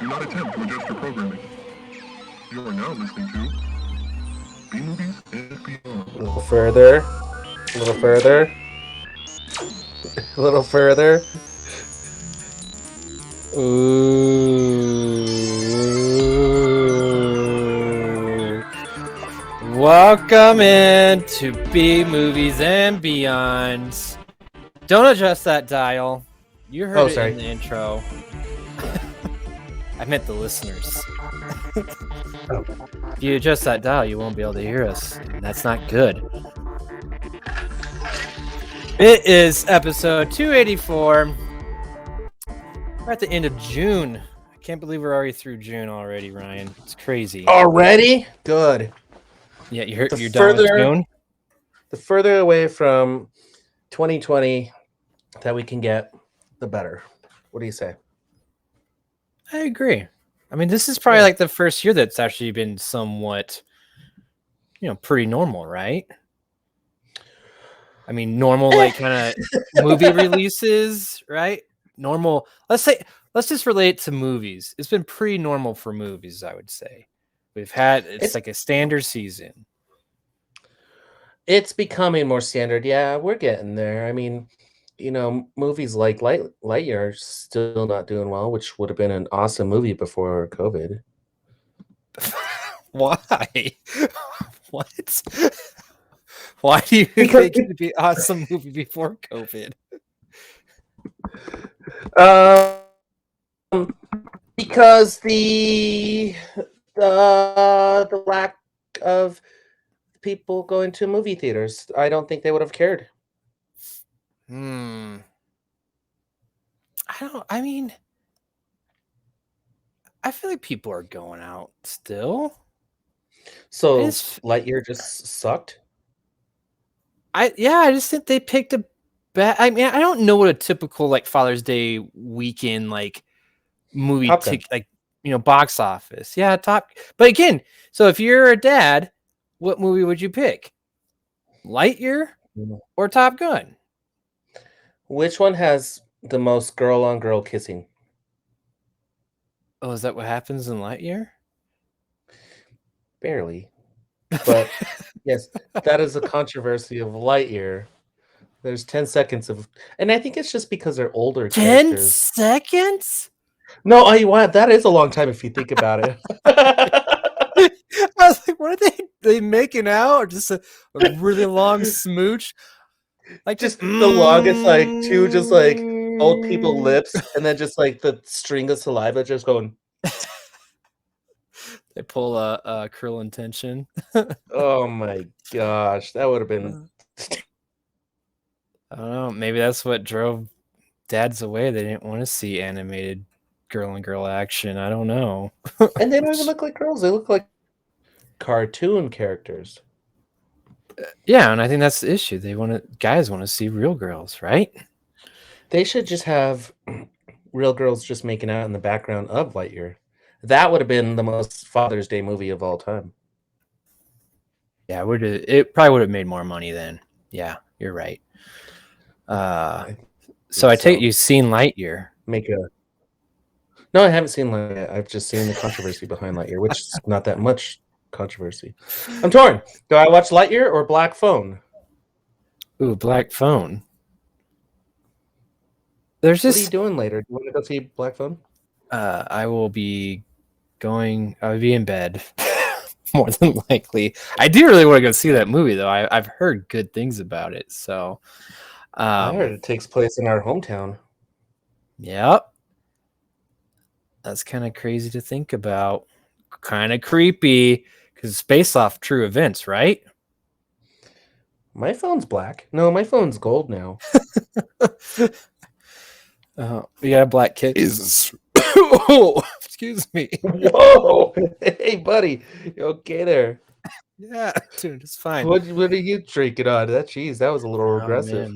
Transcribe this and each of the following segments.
Do not attempt to adjust your programming. You are now listening to B-Movies and Beyond. A little further. A little further. A little further. Ooh. Welcome in to B Movies and Beyond. Don't adjust that dial. You heard it in the intro. I meant the listeners. If you adjust that dial, you won't be able to hear us. And that's not good. It is episode 284. We're at the end of June. I can't believe we're already through June already, Ryan. It's crazy. Already? Good. Yeah, you're done with June? The further away from 2020 that we can get, the better. What do you say? I agree. I mean, this is probably like the first year that's actually been somewhat, pretty normal, right? I mean, normal, like kind of movie releases, right? Normal. Let's just relate it to movies. It's been pretty normal for movies, I would say. It's like a standard season. It's becoming more standard. Yeah, we're getting there. I mean, movies like Lightyear are still not doing well, which would have been an awesome movie before COVID. Why? What? Why do you think it would be an awesome movie before COVID? Because the lack of people going to movie theaters, I don't think they would have cared. I feel like people are going out still. So Lightyear just sucked? I just think they picked a bad. I mean, I don't know what a typical like Father's Day weekend like movie box office. Yeah, But again, so if you're a dad, what movie would you pick? Lightyear or Top Gun? Which one has the most girl-on-girl kissing? Oh, is that what happens in Lightyear? Barely. But yes, that is a controversy of Lightyear. There's 10 seconds of... And I think it's just because they're older 10 characters. seconds? No, that is a long time if you think about it. I was like, what are they making out? Or just a really long smooch? Like just the longest, like two just like old people lips, and then just like the string of saliva just going. They pull a cruel intention. Oh my gosh, that would have been. I don't know. Maybe that's what drove dads away. They didn't want to see animated girl and girl action. I don't know. And they don't even look like girls. They look like cartoon characters. Yeah, and I think that's the issue. Guys want to see real girls, right? They should just have real girls just making out in the background of Lightyear. That would have been the most Father's Day movie of all time. Yeah, it probably would have made more money then. Yeah, you're right. So I take you've seen Lightyear. No, I haven't seen Lightyear. I've just seen the controversy behind Lightyear, which is not that much controversy. I'm torn. Do I watch Lightyear or Black Phone? Ooh, Black Phone. What are you doing later? Do you want to go see Black Phone? I will be in bed. More than likely. I do really want to go see that movie, though. I've heard good things about it. So I heard it takes place in our hometown. Yep. That's kind of crazy to think about. Kind of creepy because it's based off true events, right? My phone's black. No, my phone's gold now. We got a black case. Oh, excuse me. Whoa! Hey, buddy. You okay there? Yeah, dude, it's fine. What are you drinking on? That was a little aggressive.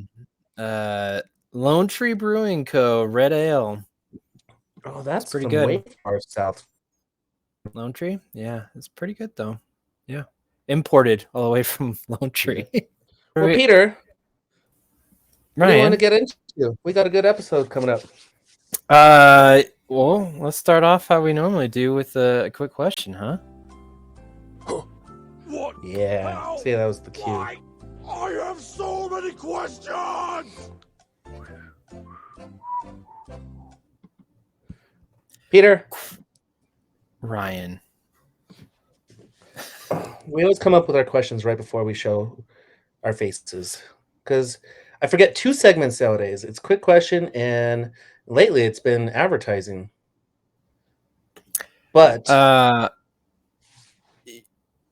Man. Lone Tree Brewing Co. Red Ale. Oh, that's pretty from good. Way far south. Lone Tree? Yeah, it's pretty good though. Yeah. Imported all the way from Lone Tree. Well, Peter, Ryan, what do you want to get into? We got a good episode coming up. Well, let's start off how we normally do with a quick question, huh? What? Yeah. How? See, that was the cue. Why? I have so many questions! Peter, Ryan. we always come up with our questions right before we show our faces. Because I forget 2 segments nowadays. It's quick question, and lately it's been advertising. But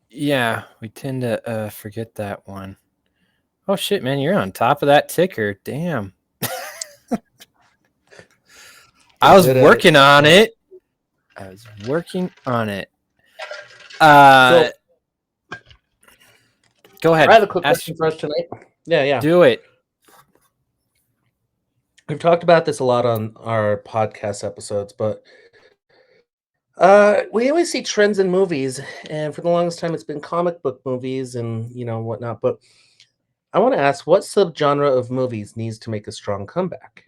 Yeah, we tend to forget that one. Oh shit, man, you're on top of that ticker. Damn. I was working on it. So, Go ahead. I have a quick question for us tonight. Yeah. Do it. We've talked about this a lot on our podcast episodes, but we always see trends in movies, and for the longest time, it's been comic book movies and whatnot. But I want to ask, what subgenre of movies needs to make a strong comeback?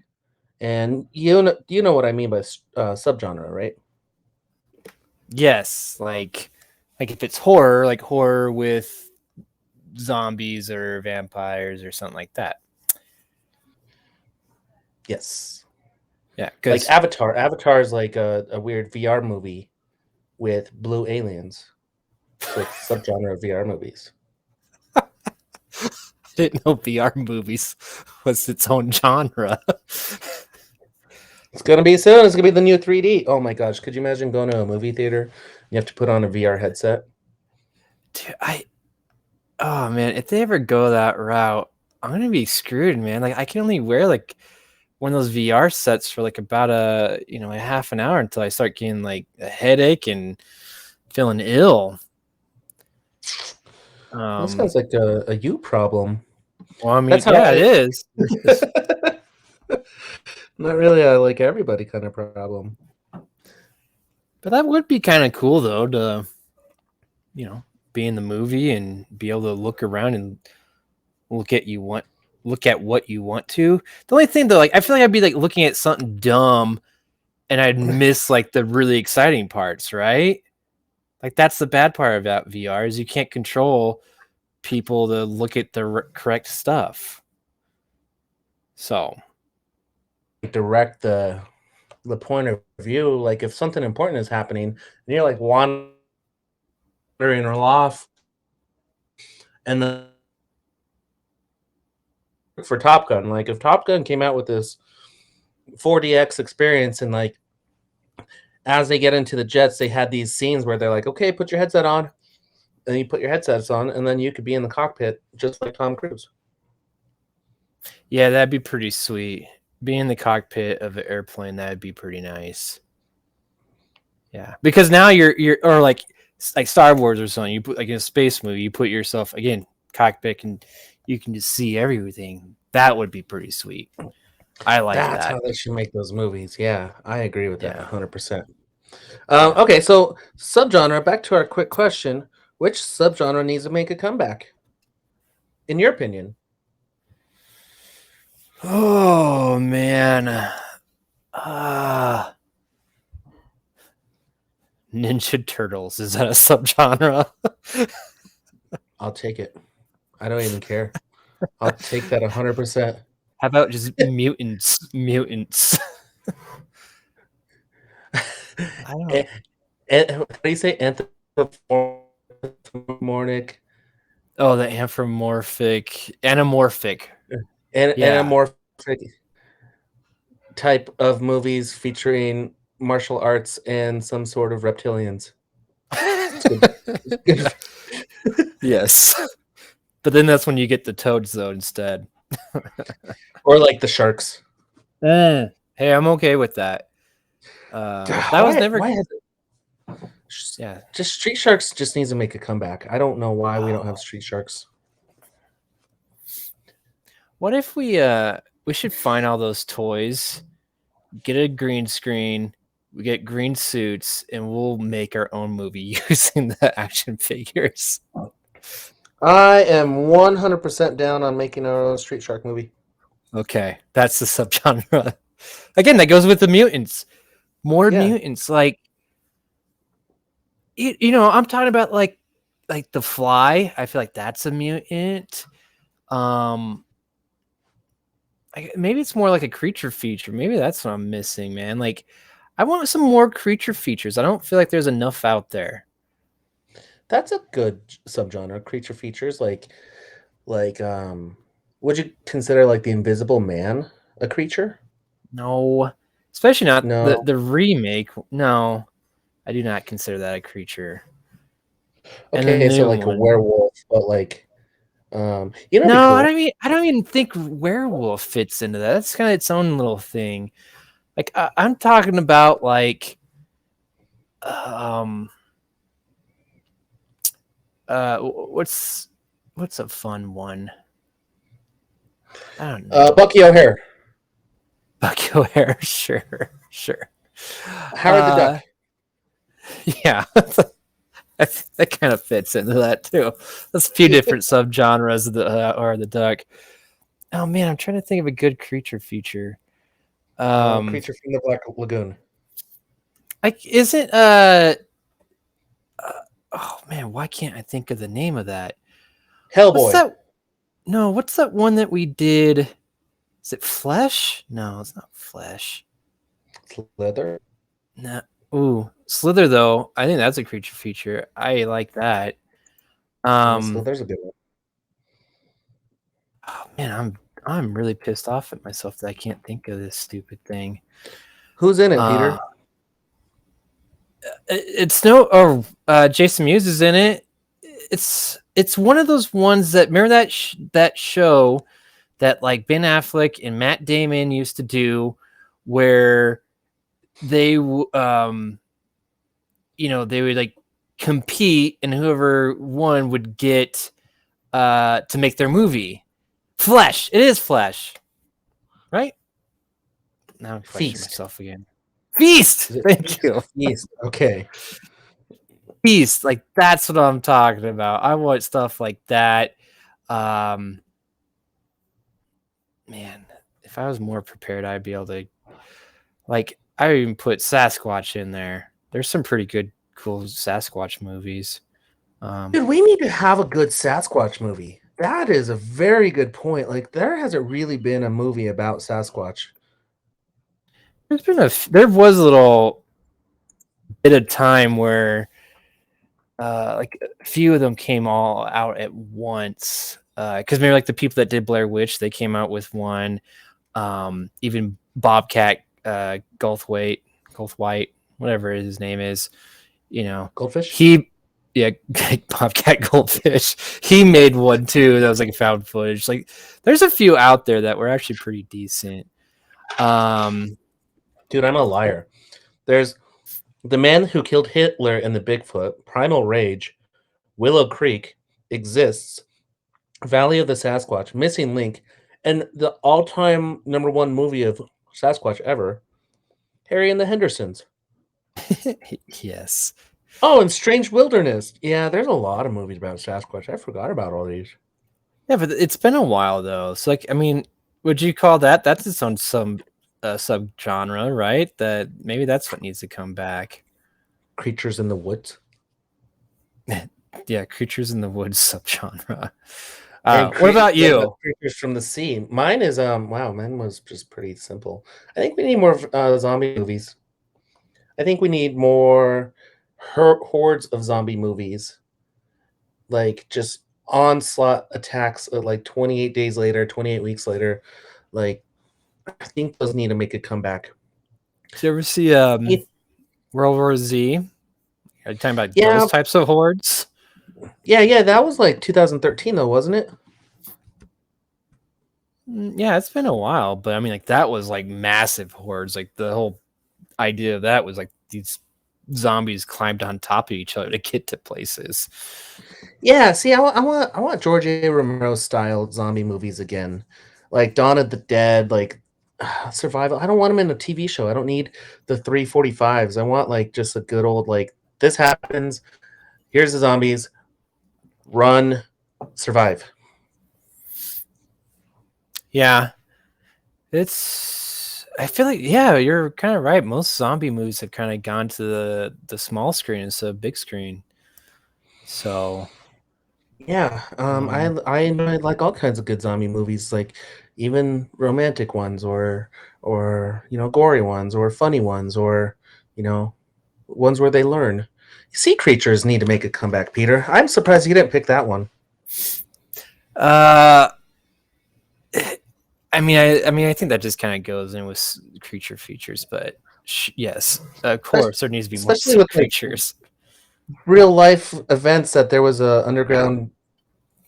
And you know what I mean by subgenre, right? Yes, like if it's horror, like horror with zombies or vampires or something like that. Yes. Yeah, like Avatar. Avatar is like a weird VR movie with blue aliens. So it's subgenre of VR movies. I didn't know VR movies was its own genre. It's gonna be soon. It's gonna be the new 3D. Oh my gosh! Could you imagine going to a movie theater? You have to put on a VR headset. Dude, oh man, if they ever go that route, I'm gonna be screwed, man. Like I can only wear like one of those VR sets for like about a half an hour until I start getting like a headache and feeling ill. That sounds like a you problem. Well, I mean, it is. Not really a like everybody kind of problem. But that would be kind of cool though to, be in the movie and be able to look around and look at what you want to. The only thing though, like I feel like I'd be like looking at something dumb and I'd miss like the really exciting parts, right? Like that's the bad part about VR is you can't control people to look at the correct stuff. So direct the point of view. Like if something important is happening and you're like wandering off, and then for Top Gun, like if Top Gun came out with this 4DX experience and like as they get into the jets, they had these scenes where they're like, okay, put your headset on, and you put your headsets on, and then you could be in the cockpit just like Tom Cruise. Yeah, that'd be pretty sweet. Being in the cockpit of an airplane, that'd be pretty nice. Yeah, because now you're or like Star Wars or something. You put like in a space movie, you put yourself again cockpit, and you can just see everything. That would be pretty sweet. I like that. That's how they should make those movies. Yeah, I agree with that 100%. Okay, so subgenre. Back to our quick question: which subgenre needs to make a comeback, in your opinion? Oh man, Ninja Turtles, is that a subgenre? I'll take it. I don't even care. I'll take that 100%. How about just mutants? I don't know. How do you say anthropomorphic? Oh, the anamorphic. Anamorphic type of movies featuring martial arts and some sort of reptilians. Yes. But then that's when you get the toads though instead. Or like the sharks. Hey, I'm okay with that. That was never. Yeah, just Street Sharks just needs to make a comeback. I don't know why we don't have Street Sharks. What if we should find all those toys, get a green screen, we get green suits, and we'll make our own movie using the action figures. I am 100% down on making our own Street Shark movie. Okay, that's the subgenre. Again, that goes with the mutants. more Yeah. mutants. Like, you know, I'm talking about like the Fly. I feel like that's a mutant. Maybe it's more like a creature feature. Maybe that's what I'm missing, man. Like, I want some more creature features. I don't feel like there's enough out there. That's a good subgenre. Creature features like would you consider like the Invisible Man a creature? No, especially not No. the remake. No, I do not consider that a creature. And the Okay, so new like a one. werewolf, but like you know, it'd be No, cool. I don't even think werewolf fits into that. That's kind of its own little thing. Like I'm talking about like um what's a fun one? I don't know. Bucky O'Hare. Bucky O'Hare, sure. Howard the Duck. Yeah. That kind of fits into that too. There's a few different subgenres of the or the duck. Oh man, I'm trying to think of a good creature feature. Creature from the Black Lagoon. Like isn't oh man, why can't I think of the name of that? Hellboy. What's that? No, what's that one that we did? Is it Flesh? No, it's not Flesh. Slither. No. Ooh, Slither though. I think that's a creature feature. I like that. Slither's a good one. Oh man, I'm really pissed off at myself that I can't think of this stupid thing. Who's in it, Peter? It's no. Jason Mewes is in it. It's one of those ones that remember that show that like Ben Affleck and Matt Damon used to do, where they you know, they would like compete and whoever won would get to make their movie. Flesh. It is Flesh, right? Now I'm questioning Feast. myself again. Feast. Thank you. Feast. Okay. Feast. Like that's what I'm talking about. I want stuff like that. Man, if I was more prepared, I'd be able to. Like, I even put Sasquatch in there. There's some pretty good, cool Sasquatch movies. Dude, we need to have a good Sasquatch movie. That is a very good point. Like, there hasn't really been a movie about Sasquatch. There was a little bit of time where like a few of them came all out at once. Because maybe like the people that did Blair Witch, they came out with one. Even Bobcat Goldthwait, whatever his name is, you know, Goldfish? Bobcat Goldfish. He made one too. That was like found footage. Like, there's a few out there that were actually pretty decent. Dude, I'm a liar. There's The Man Who Killed Hitler and the Bigfoot, Primal Rage, Willow Creek, Exists, Valley of the Sasquatch, Missing Link, and the all-time #1 movie of Sasquatch ever, Harry and the Hendersons. Yes. Oh, and Strange Wilderness. Yeah, there's a lot of movies about Sasquatch. I forgot about all these. Yeah, but it's been a while though. So, like, I mean, would you call that's its own subgenre, right? That maybe that's what needs to come back. Creatures in the Woods. Yeah, Creatures in the Woods subgenre. And What about you? Creatures from the Sea. Mine is wow, mine was just pretty simple. I think we need more zombie movies. I think we need more hordes of zombie movies. Like just onslaught attacks like 28 days later, 28 weeks later. Like, I think those need to make a comeback. Did you ever see World War Z? Are you talking about those types of hordes? Yeah, that was like 2013 though, wasn't it? Yeah, it's been a while, but I mean, like, that was like massive hordes. Like, the whole idea of that was like these zombies climbed on top of each other to get to places. Yeah, see, I want George A. Romero style zombie movies again, like Dawn of the Dead, like Survival. I don't want them in a TV show. I don't need the 345s. I want like just a good old like this happens. Here's the zombies. Run, survive. Yeah, it's I feel like, yeah, you're kind of right. Most zombie movies have kind of gone to the small screen instead of big screen. So Yeah, I like all kinds of good zombie movies, like even romantic ones, or gory ones, or funny ones, or ones where they learn. Sea creatures need to make a comeback, Peter. I'm surprised you didn't pick that one. I think that just kind of goes in with creature features, but yes, of course, there needs to be more Especially with creatures. Real life events that there was a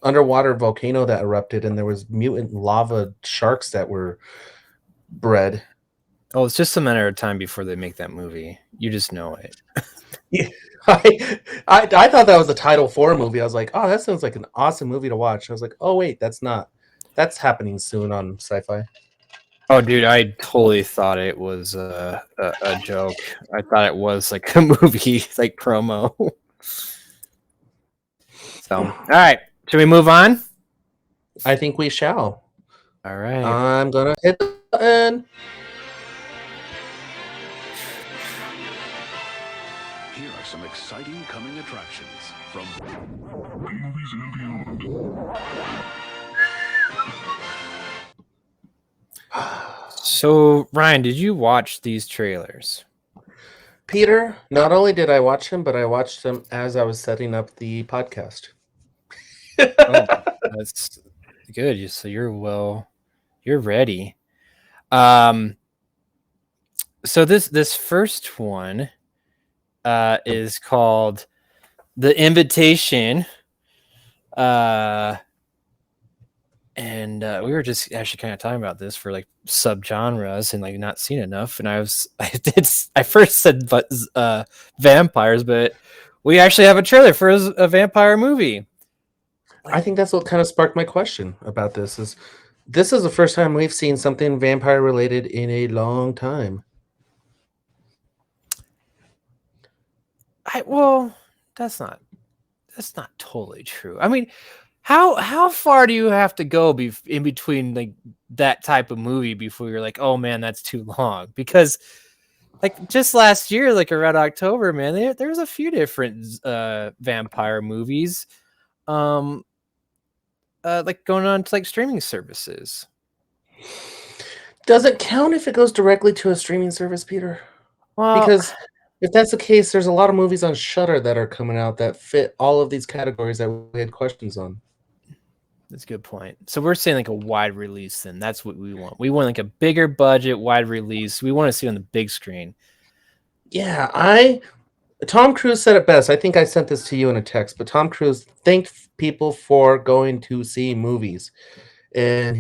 underwater volcano that erupted, and there was mutant lava sharks that were bred. Oh, it's just a matter of time before they make that movie. You just know it. Yeah, I thought that was the title for a movie. I was like, oh, that sounds like an awesome movie to watch. I was like, oh wait, that's not. That's happening soon on Sci-Fi. Oh, dude, I totally thought it was a joke. I thought it was like a movie, like promo. So, all right, should we move on? I think we shall. All right. I'm gonna hit the button. Here are some exciting coming attractions from B-movies and beyond. So, Ryan, did you watch these trailers? Peter, not only did I watch him, but I watched them as I was setting up the podcast. Oh, that's good. So you're ready. So this first one is called The Invitation. And we were just actually kind of talking about this for like subgenres and like not seen enough. And I first said vampires, but we actually have a trailer for a vampire movie. I think that's what kind of sparked my question about this. This is the first time we've seen something vampire related in a long time. That's not totally true. I mean, how far do you have to go in between like that type of movie before you're like, oh man, that's too long? Because like just last year, like around October, man, there was a few different vampire movies, like going on to like streaming services. Does it count if it goes directly to a streaming service, Peter? Well, Because if that's the case, there's a lot of movies on Shudder that are coming out that fit all of these categories that we had questions on. that's a good point. So we're saying like a wide release, then that's what we want. We want like a bigger budget, wide release. We want to see it on the big screen. Yeah, Tom Cruise said it best. I think I sent this to you in a text, but Tom Cruise thanked people for going to see movies. And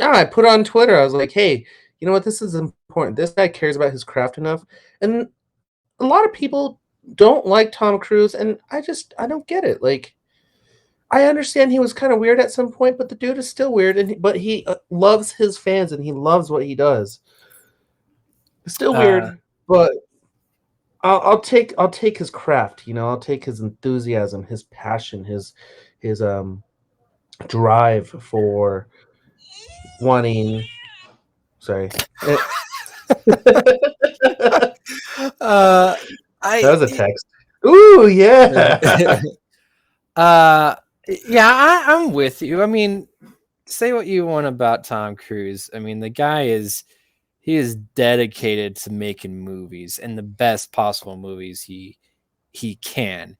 I put it on Twitter. I was like, hey, you know what? This is important. This guy cares about his craft enough. And a lot of people don't like Tom Cruise, and I don't get it. Like, I understand he was kind of weird at some point, but the dude is still weird, but he loves his fans and he loves what he does. It's still weird, but I'll take his craft. I'll take his enthusiasm, his passion, his drive for wanting. Sorry. That was a text. Ooh, yeah. Yeah, I'm with you. I mean, say what you want about Tom Cruise. I mean, the guy is dedicated to making movies and the best possible movies he can.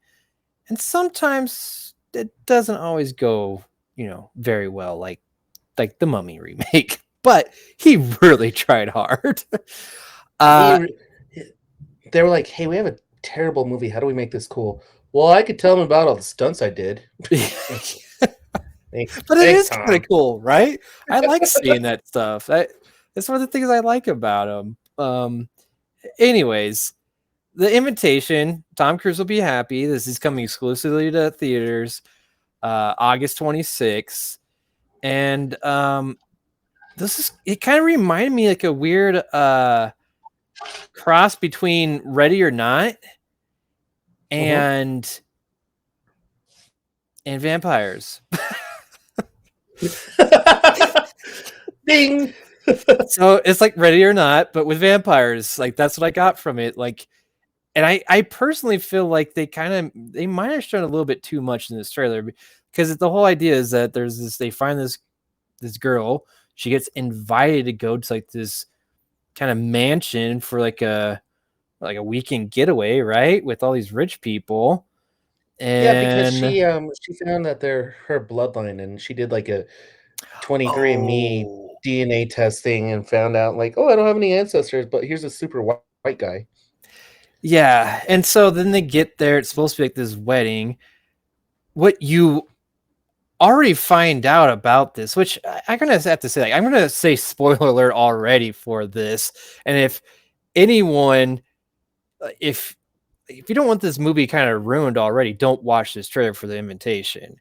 And sometimes it doesn't always go, very well, like the Mummy remake. But he really tried hard. They were like, hey, we have a terrible movie. How do we make this cool? Well, I could tell them about all the stunts I did. But it is kind of cool, right? I like seeing that stuff. That's one of the things I like about him. Anyways, The Invitation, Tom Cruise will be happy. This is coming exclusively to theaters August 26th. And it kind of reminded me like a weird cross between Ready or Not and vampires. Ding. So it's like Ready or Not, but with vampires. Like that's what I got from it. Like, and I personally feel like they might have shown a little bit too much in this trailer because the whole idea is that they find this girl, she gets invited to go to like this kind of mansion for like a weekend getaway, right? With all these rich people. Yeah, because And she found that they're her bloodline, and she did like a 23andMe oh, DNA testing and found out like, oh, I don't have any ancestors, but here's a super white guy. yeah. And so then they get there. It's supposed to be like this wedding. What you already find out about this, which I'm gonna have to say, like, I'm gonna say spoiler alert already for this. And if anyone, if you don't want this movie kind of ruined already, don't watch this trailer for the invitation.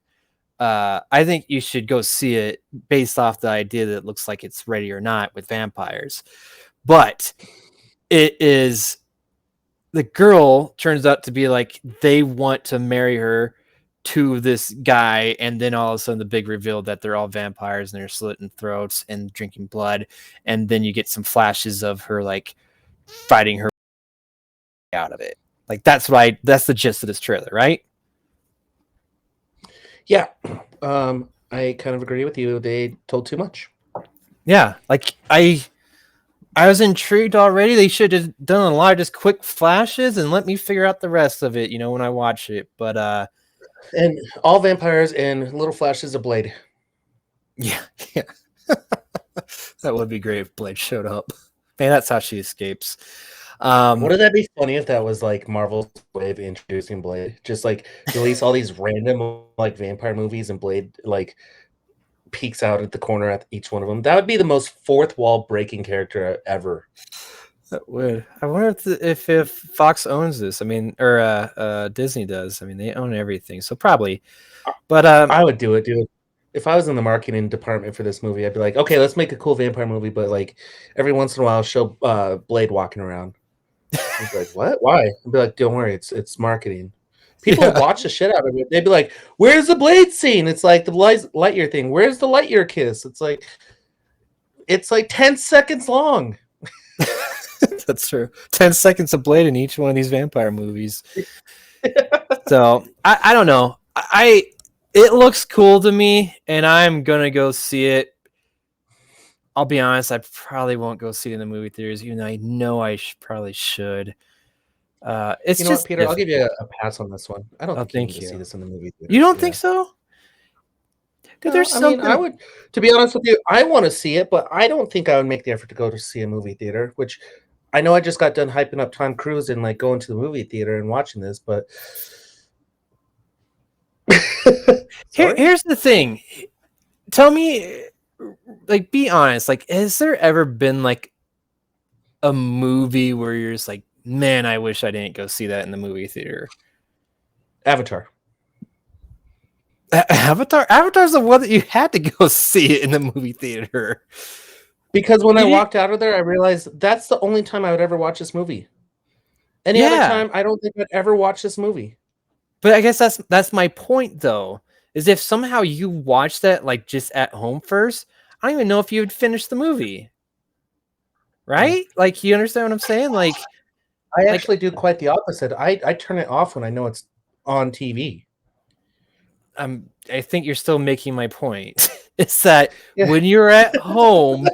I think you should go see it based off the idea that it looks like it's Ready or Not with vampires. But it is, the girl turns out to be like they want to marry her to this guy, and then all of a sudden the big reveal that they're all vampires and they're slitting throats and drinking blood, and then you get some flashes of her like fighting her out of it. Like that's the gist of this trailer, right? Yeah, I kind of agree with you. They told too much. Yeah, like I was intrigued already. They should have done a lot of just quick flashes and let me figure out the rest of it, when I watch it. But And all vampires and little flashes of Blade. yeah. That would be great if Blade showed up. Man, that's how she escapes. Wouldn't that be funny if that was like Marvel's way of introducing Blade? Just like release all these random like vampire movies and Blade like peeks out at the corner at each one of them. That would be the most fourth wall breaking character ever. That would. I wonder if Fox owns this. I mean, or Disney does. I mean, they own everything, so probably. But I would do it, dude. If I was in the marketing department for this movie, I'd be like, okay, let's make a cool vampire movie, but like every once in a while, show Blade walking around. I'd be like, what? Why? I'd be like, don't worry, it's marketing. People would watch the shit out of it. They'd be like, where's the Blade scene? It's like the Lightyear thing. Where's the Lightyear kiss? It's like 10 seconds long. That's true. 10 seconds of Blade in each one of these vampire movies. So I don't know. It looks cool to me, and I'm gonna go see it. I'll be honest, I probably won't go see it in the movie theaters, even though I know I probably should. It's You know just what, Peter? I'll give you a pass on this one. I don't think you thank need to you. see this in the movie theater. You don't think so? Dude, No, there's something. I would, to be honest with you, I want to see it, but I don't think I would make the effort to go to see a movie theater, which I know I just got done hyping up Tom Cruise and like going to the movie theater and watching this, but Here's the thing. Tell me, like, be honest. Like, has there ever been like a movie where you're just like, man, I wish I didn't go see that in the movie theater? Avatar. Avatar's the one that you had to go see it in the movie theater. Because when I walked out of there, I realized that's the only time I would ever watch this movie. Any other time, I don't think I'd ever watch this movie. But I guess that's my point, though, is if somehow you watch that like just at home first, I don't even know if you would finish the movie. Right? Like, you understand what I'm saying? Like, I actually do quite the opposite. I turn it off when I know it's on TV. I think you're still making my point. It's that when you're at home,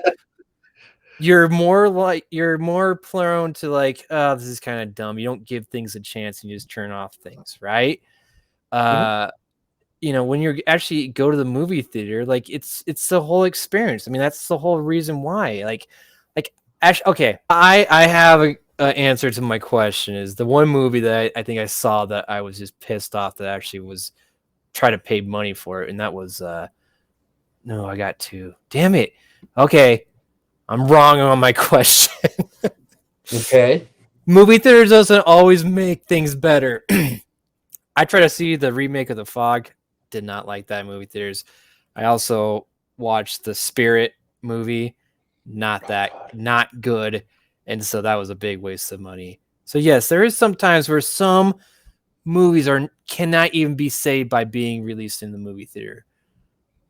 you're more prone to like, oh, this is kind of dumb. You don't give things a chance and you just turn off things, right? When you actually go to the movie theater, like it's the whole experience. I mean, that's the whole reason why. Like actually, okay, I have an answer to my question. Is the one movie that I think I saw that I was just pissed off that actually was try to pay money for it, and that was no, I got two. Damn it. Okay. I'm wrong on my question. Okay. Movie theaters doesn't always make things better. I tried to see the remake of The Fog. Did not like that in movie theaters. I also watched the Spirit movie. Not good. And so that was a big waste of money. So yes, there is some times where some movies cannot even be saved by being released in the movie theater.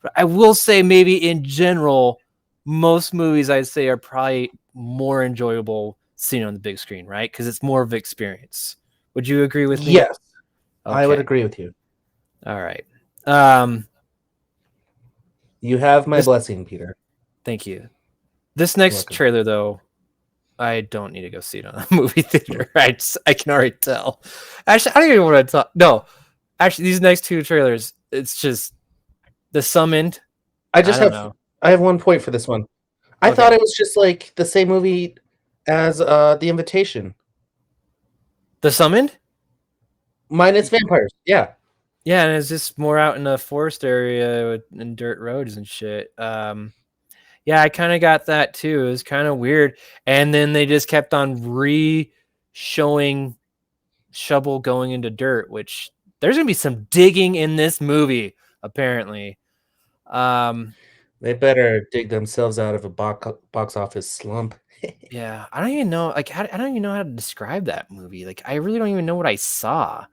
But I will say maybe in general, most movies I'd say are probably more enjoyable seen on the big screen, right? Because it's more of an experience. Would you agree with me? Yes, Okay. I would agree with you. All right. You have my blessing, Peter. Thank you. This next welcome. trailer, though, I don't need to go see it on a movie theater. I can already tell. Actually, I don't even want to talk. No, actually, these next two trailers, it's just the Summoned. I have 1 point for this one. I thought it was just like the same movie as The Invitation. The Summoned? Minus vampires. Yeah. Yeah, and it's just more out in the forest area and dirt roads and shit. Yeah, I kind of got that too. It was kind of weird. And then they just kept on showing Shovel going into dirt, which there's going to be some digging in this movie, apparently. They better dig themselves out of a box office slump. Yeah, I don't even know. Like, I don't even know how to describe that movie. Like, I really don't even know what I saw.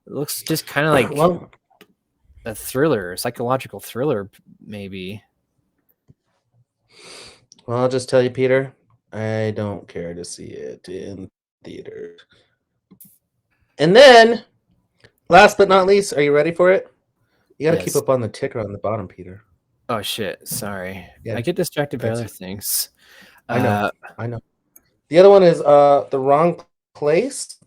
It looks just kind of like a thriller, a psychological thriller, maybe. Well, I'll just tell you, Peter, I don't care to see it in theaters. And then, last but not least, are you ready for it? You got to keep up on the ticker on the bottom, Peter. Oh, shit. Sorry. Yeah, I get distracted by other things. I know. The other one is The Wrong Place,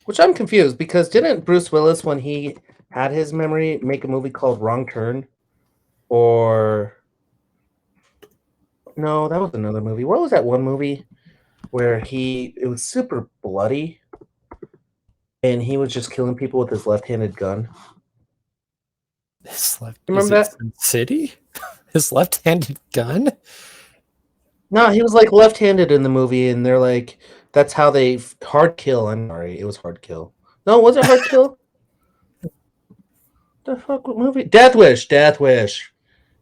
which I'm confused because didn't Bruce Willis, when he had his memory, make a movie called Wrong Turn? Or no, that was another movie. What was that one movie where it was super bloody and he was just killing people with his left-handed gun? Remember that? Sin City? His left-handed gun? No, he was like left-handed in the movie, and they're like, that's how they hard kill. I'm sorry, it was hard kill. No, was it hard kill? The fuck, what movie? Death Wish. That's what it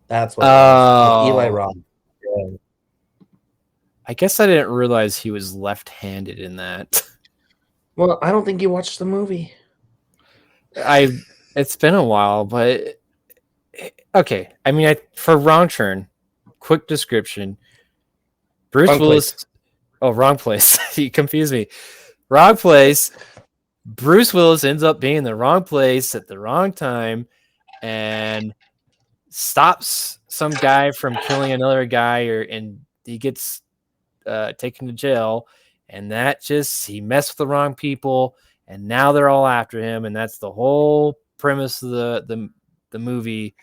was. With Eli Roth. Yeah. I guess I didn't realize he was left-handed in that. Well, I don't think you watched the movie. It's been a while, but okay. I mean, for Wrong Turn, quick description. Bruce Willis. Oh, Wrong Place. You confused me. Wrong Place. Bruce Willis ends up being in the wrong place at the wrong time and stops some guy from killing another guy, and he gets taken to jail. And he messed with the wrong people, and now they're all after him, and that's the whole premise of the movie.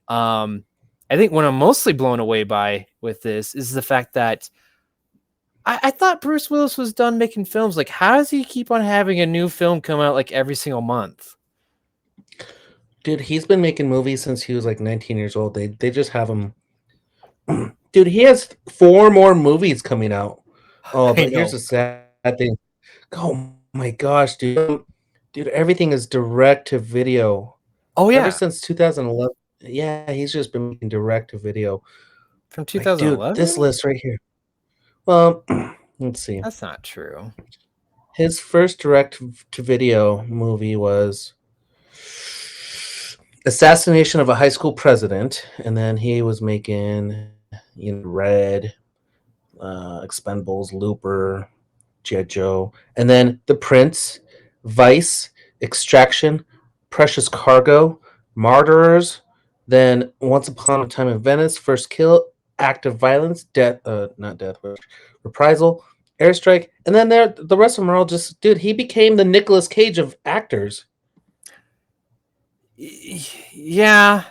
I think what I'm mostly blown away by with this is the fact that I thought Bruce Willis was done making films. Like, how does he keep on having a new film come out like every single month? Dude, he's been making movies since he was like 19 years old. They just have him. Dude, he has 4 more movies coming out. Oh, but here's the sad thing. Oh my gosh, dude. Dude, everything is direct to video. Oh, yeah. Ever since 2011. Yeah, he's just been making direct to video. From 2011? Dude, this list right here. Well, let's see. That's not true. His first direct to video movie was Assassination of a High School President, and then he was making Red, Expendables, Looper, G.I. Joe, and then The Prince, Vice, Extraction, Precious Cargo, Martyrs, then Once Upon a Time in Venice, First Kill, Act of Violence, Reprisal, Airstrike, and then the rest of them are all just, dude, he became the Nicolas Cage of actors. Yeah.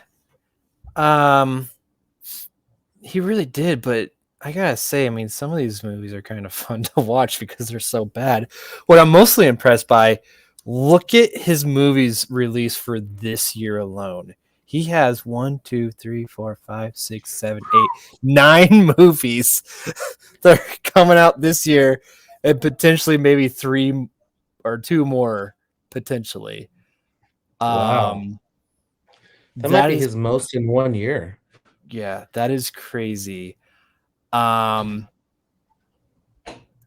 He really did, but I gotta say, I mean, some of these movies are kind of fun to watch because they're so bad. What I'm mostly impressed by, look at his movies released for this year alone. He has 1, 2, 3, 4, 5, 6, 7, 8, 9 movies that are coming out this year, and potentially maybe 3 or 2 more potentially. Wow. That might be his most in 1 year. Yeah, that is crazy. I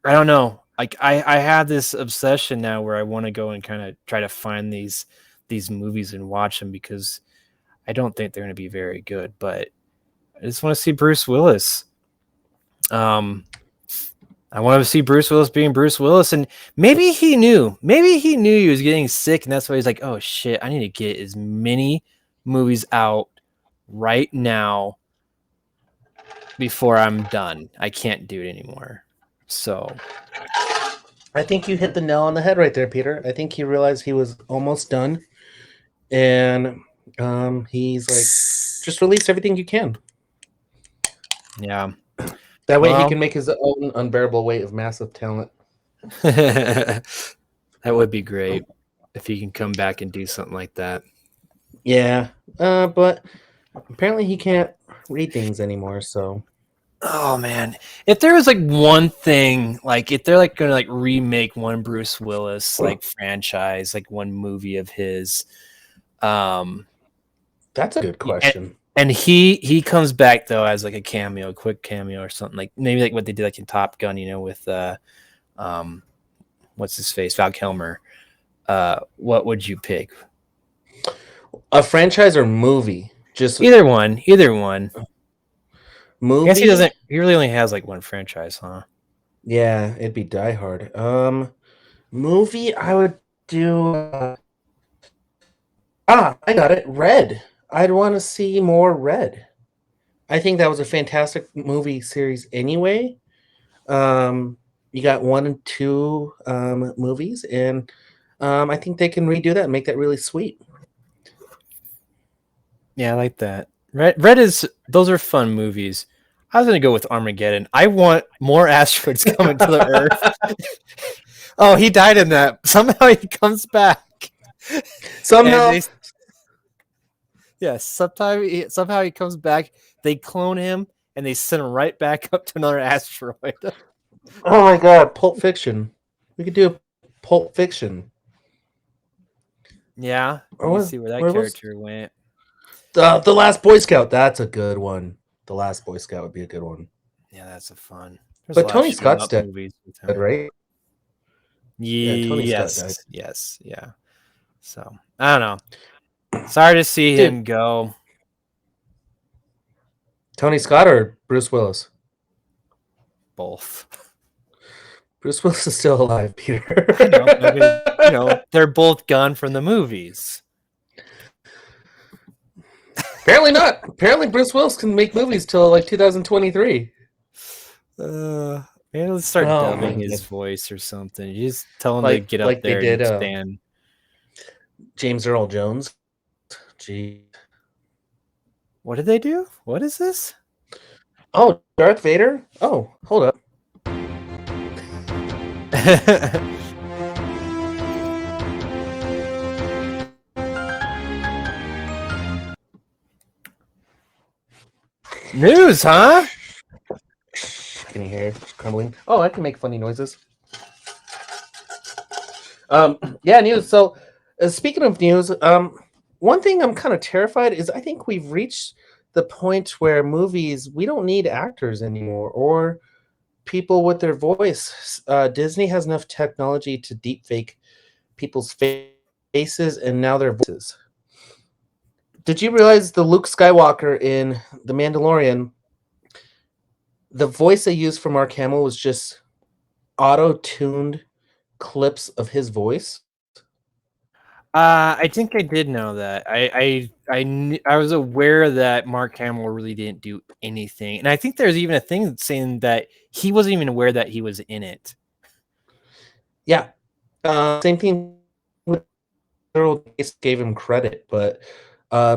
don't know. Like I have this obsession now where I want to go and kind of try to find these movies and watch them because I don't think they're going to be very good. But I just want to see Bruce Willis. I want to see Bruce Willis being Bruce Willis, and maybe he knew he was getting sick, and that's why he's like, "Oh shit, I need to get as many movies out right now before I'm done. I can't do it anymore." So, I think you hit the nail on the head right there, Peter. I think he realized he was almost done, and he's like, just release everything you can. yeah. That way he Well- can make his own unbearable weight of massive talent. That would be great if he can come back and do something like that. Yeah, but apparently he can't read things anymore, so... Oh man, if there was like one thing, like if they're like gonna like remake one Bruce Willis like franchise, like one movie of his, That's a good question. and he comes back though as like a cameo, a quick cameo or something, like maybe like what they did like in Top Gun, you know, with what's his face, Val Kilmer. What would you pick? A franchise or movie? Just Either one. movie? I guess he doesn't. He really only has like one franchise, huh? Yeah, it'd be Die Hard. Movie, I would do... I got it. Red. I'd want to see more Red. I think that was a fantastic movie series anyway. You got 1 and 2 movies, and I think they can redo that and make that really sweet. Yeah, I like that. Red is, those are fun movies. I was gonna go with Armageddon. I want more asteroids coming to the Earth. Oh, he died in that. Somehow he comes back. Somehow, somehow he comes back. They clone him and they send him right back up to another asteroid. oh my god, Pulp Fiction. We could do Pulp Fiction. Yeah, Or you was- see where that where was- character went. The Last Boy Scout. That's a good one. The Last Boy Scout would be a good one. Yeah, that's a fun. There's But a lot Tony of Scott's shoot-up dead, movies with him. Right? Tony Scott Yes, died. yes, yeah. So I don't know. Sorry to see Dude. him go. Tony Scott or Bruce Willis? Both. Bruce Willis is still alive, Peter. I mean, they're both gone from the movies. Apparently not. Apparently Bruce Willis can make movies till like 2023. Maybe let's start Oh, dubbing my his God. voice or something. You just tell him to Like- get up like they there did, and stand. James Earl Jones. Gee. What did they do? What is this? Oh, Darth Vader? Oh, hold up. News, huh? Can you hear it crumbling? Oh, I can make funny noises. Yeah, news. So, speaking of news, one thing I'm kind of terrified is I think we've reached the point where movies, we don't need actors anymore or people with their voice. Disney has enough technology to deepfake people's faces and now their voices. Did you realize the Luke Skywalker in The Mandalorian, the voice they used for Mark Hamill was just auto-tuned clips of his voice? I think I did know that. I was aware that Mark Hamill really didn't do anything, and I think there's even a thing saying that he wasn't even aware that he was in it. Yeah. Same thing with Earl gave him credit, but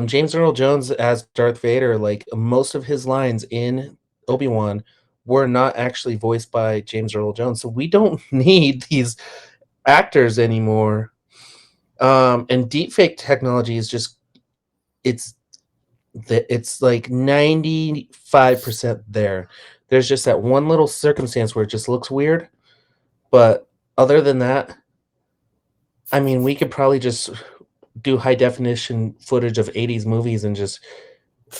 James Earl Jones as Darth Vader, like most of his lines in Obi-Wan were not actually voiced by James Earl Jones. So we don't need these actors anymore. And deepfake technology is just it's like 95% there. There's just that one little circumstance where it just looks weird. But other than that, I mean, we could probably just do high definition footage of 80s movies and just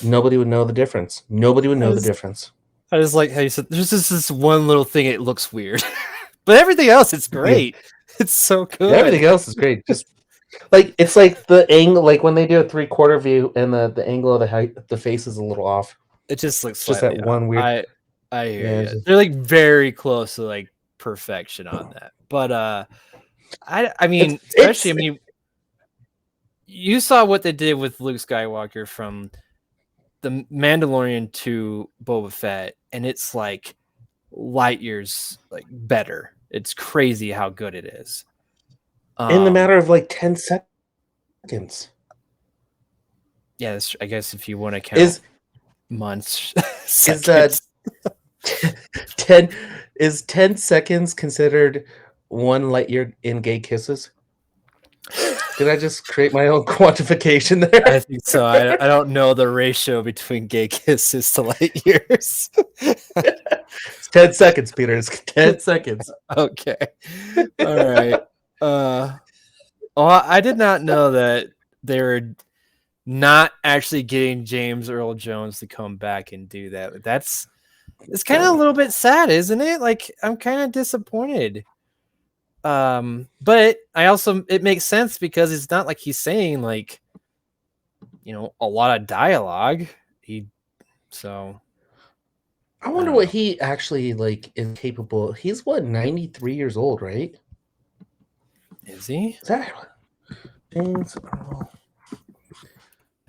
nobody would know the difference. Nobody would know the difference. I just like how you said there's just this one little thing, it looks weird. But everything else, it's great. It's so good. Everything else is great. Just like it's like the angle, like when they do a 3/4 view and the angle of the face is a little off. It just looks Just slightly that one off. weird. I hear Yeah, you. it's just- They're like very close to like perfection on that. But I mean, especially I mean, you saw what they did with Luke Skywalker from the Mandalorian to Boba Fett, and it's like light years like better. It's crazy how good it is. in the matter of like 10 seconds. Yeah, I guess if you want to count months, is that 10 seconds considered one light year in gay kisses? Did I just create my own quantification there? I think so. I don't know the ratio between gay kisses to light years. It's 10 seconds, Peter. It's 10 seconds. Okay. All right. Well, I did not know that they were not actually getting James Earl Jones to come back and do that. It's kind of a little bit sad, isn't it? Like, I'm kind of disappointed. But I also, it makes sense because it's not like he's saying like, you know, a lot of dialogue. So I wonder what he actually like is capable. He's what, 93 years old, right? Is he? Is that James Earl?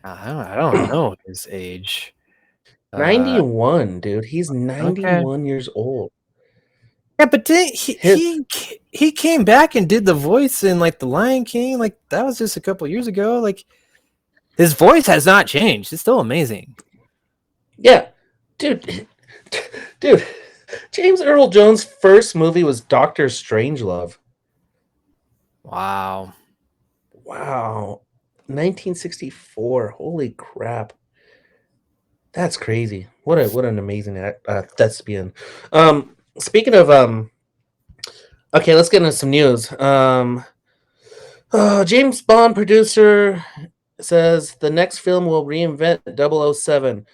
I don't know his age. 91, dude. He's 91 years old. Yeah, but he came back and did the voice in like The Lion King. Like that was just a couple years ago. Like his voice has not changed. It's still amazing. Yeah, dude. James Earl Jones' first movie was Doctor Strangelove. Wow. 1964. Holy crap. That's crazy. What an amazing thespian. Speaking of okay, let's get into some news. James Bond producer says the next film will reinvent 007.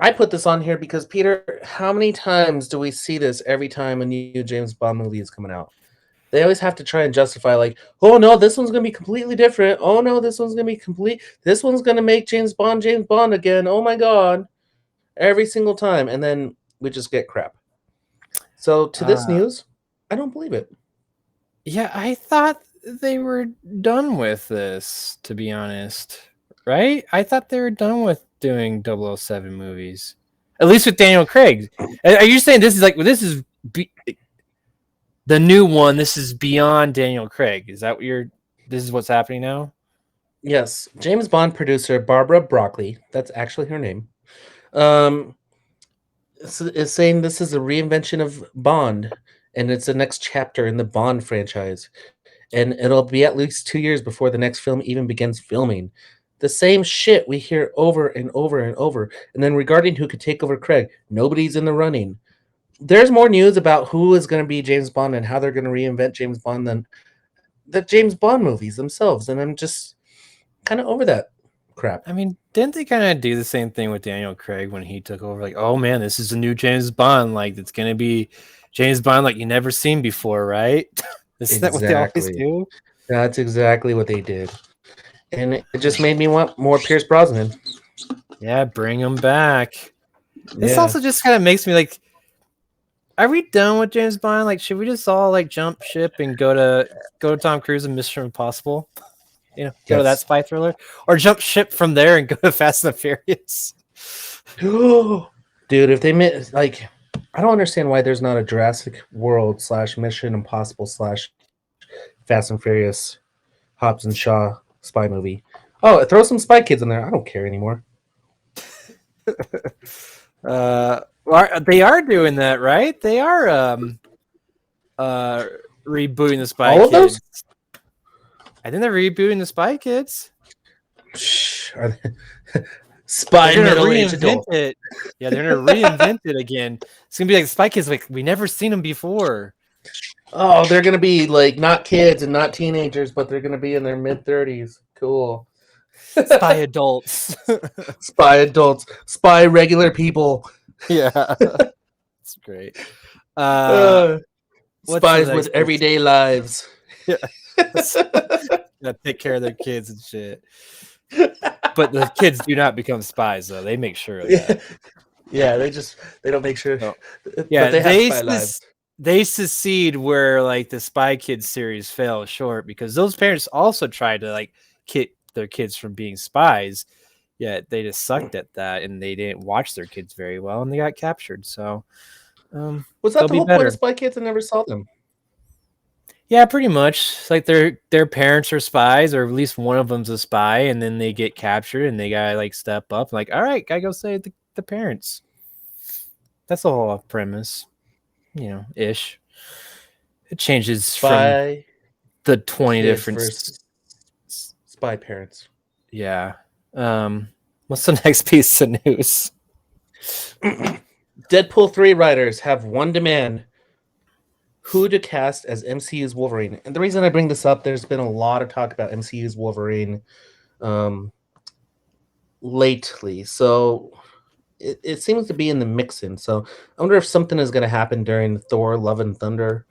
I put this on here because, Peter, how many times do we see this every time a new James Bond movie is coming out? They always have to try and justify, like, oh, no, this one's going to be completely different. Oh, no, this one's going to be complete. This one's going to make James Bond again. Oh, my God. Every single time. And then we just get crap. So to this news, I don't believe it. Yeah, I thought they were done with this, to be honest. Right? I thought they were done with doing 007 movies. At least with Daniel Craig. Are you saying this is the new one? This is beyond Daniel Craig. Is that what this is what's happening now? Yes. James Bond producer Barbara Broccoli, that's actually her name, is saying this is a reinvention of Bond, and it's the next chapter in the Bond franchise. And it'll be at least 2 years before the next film even begins filming. The same shit we hear over and over and over. And then regarding who could take over Craig, nobody's in the running. There's more news about who is going to be James Bond and how they're going to reinvent James Bond than the James Bond movies themselves. And I'm just kind of over that crap. I mean, didn't they kind of do the same thing with Daniel Craig when he took over? Like, oh man, this is a new James Bond. Like, it's going to be James Bond like you never seen before, right? Isn't that what they always do? That's exactly what they did. And it just made me want more Pierce Brosnan. Yeah, bring him back. This also just kind of makes me like, are we done with James Bond? Like, should we just all like jump ship and go to Tom Cruise and Mission Impossible? You know, go to that spy thriller, or jump ship from there and go to Fast and Furious. Dude, if they made like, I don't understand why there's not a Jurassic World / Mission Impossible / Fast and Furious Hobbs and Shaw spy movie. Oh, throw some Spy Kids in there. I don't care anymore. Well, they are doing that, right? They are rebooting the Spy Kids. All of those? I think they're rebooting the Spy Kids. Are they... Spy middle-aged adult. Yeah, they're gonna reinvent it again. It's gonna be like Spy Kids, like we never seen them before. Oh, they're gonna be like not kids and not teenagers, but they're gonna be in their mid-30s. Cool. Spy adults. Spy adults. Spy regular people. Yeah. That's great. Spies with everyday lives. Yeah. Take care of their kids and shit. But the kids do not become spies, though. They make sure of that. Yeah, they don't make sure. No. But Yeah, they have spy lives. they secede where like the Spy Kids series fell short because those parents also tried to like keep their kids from being spies, yet they just sucked at that and they didn't watch their kids very well and they got captured. So Was that they'll the be whole better. point of Spy Kids? I never saw them. Yeah, pretty much. It's like their parents are spies, or at least one of them's a spy, and then they get captured and they gotta like step up. Like, all right, gotta go save the parents. That's the whole premise, ish. It changes from Spy the 20 Kids different. versus spy parents. Yeah. What's the next piece of news? Deadpool 3 writers have one demand: who to cast as MCU's Wolverine. And the reason I bring this up, there's been a lot of talk about MCU's Wolverine lately. So it seems to be in the mixing. So I wonder if something is going to happen during Thor Love and Thunder,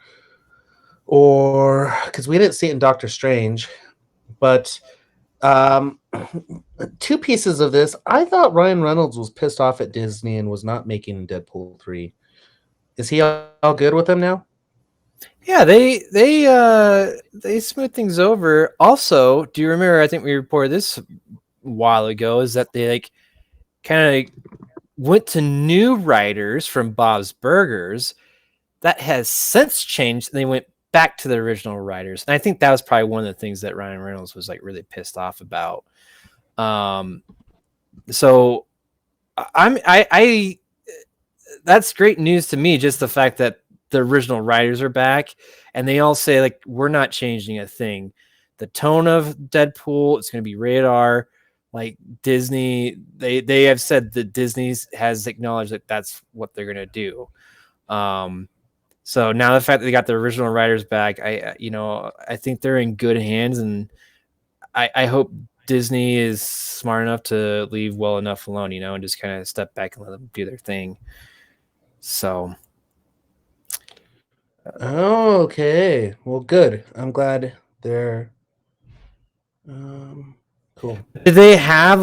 or because we didn't see it in Doctor Strange. But two pieces of this. I thought Ryan Reynolds was pissed off at Disney and was not making Deadpool 3. Is he all good with them now? Yeah, they smooth things over. Also, do you remember? I think we reported this a while ago. Is that they like kind of went to new writers from Bob's Burgers that has since changed. And they went back to the original writers, and I think that was probably one of the things that Ryan Reynolds was like really pissed off about. So I that's great news to me. Just the fact that the original writers are back, and they all say like we're not changing a thing. The tone of Deadpool, it's going to be rated R. Like Disney, they have said that Disney has acknowledged that that's what they're going to do. So now the fact that they got the original writers back, I think they're in good hands, and I hope Disney is smart enough to leave well enough alone, and just kind of step back and let them do their thing. So. Oh, okay. Well, good. I'm glad they're cool. Do they have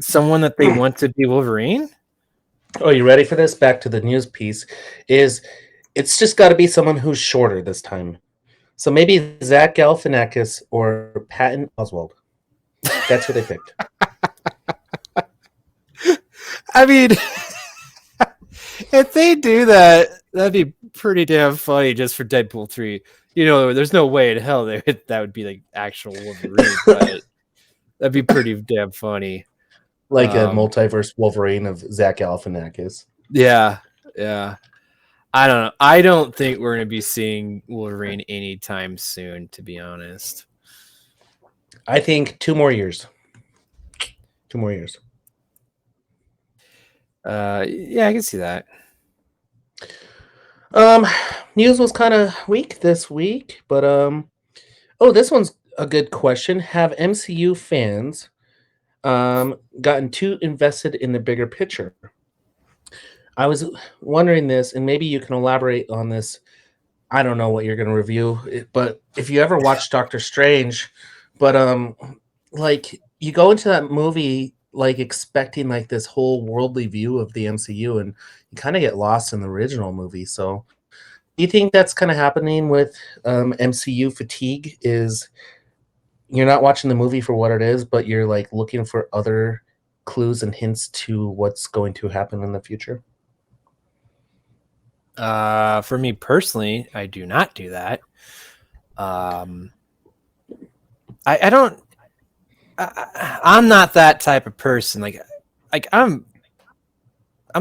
someone that they want to be Wolverine? Oh, you ready for this? Back to the news piece. It's just got to be someone who's shorter this time. So maybe Zach Galifianakis or Patton Oswalt. That's who they picked. I mean, if they do that, that'd be pretty damn funny just for Deadpool 3. There's no way in hell that would be like actual Wolverine, but that'd be pretty damn funny. Like a multiverse Wolverine of Zach Galifianakis. Yeah. I don't know. I don't think we're going to be seeing Wolverine anytime soon, to be honest. I think 2 more years. 2 more years. Yeah, I can see that. News was kind of weak this week, but this one's a good question. Have MCU fans gotten too invested in the bigger picture? I was wondering this, and maybe you can elaborate on this. I don't know what you're going to review, but if you ever watched Doctor Strange, but like you go into that movie like expecting like this whole worldly view of the MCU, and you kind of get lost in the original movie. So do you think that's kind of happening with MCU fatigue? Is you're not watching the movie for what it is, but you're like looking for other clues and hints to what's going to happen in the future? For me personally, I do not do that. I don't. I'm not that type of person. Like I'm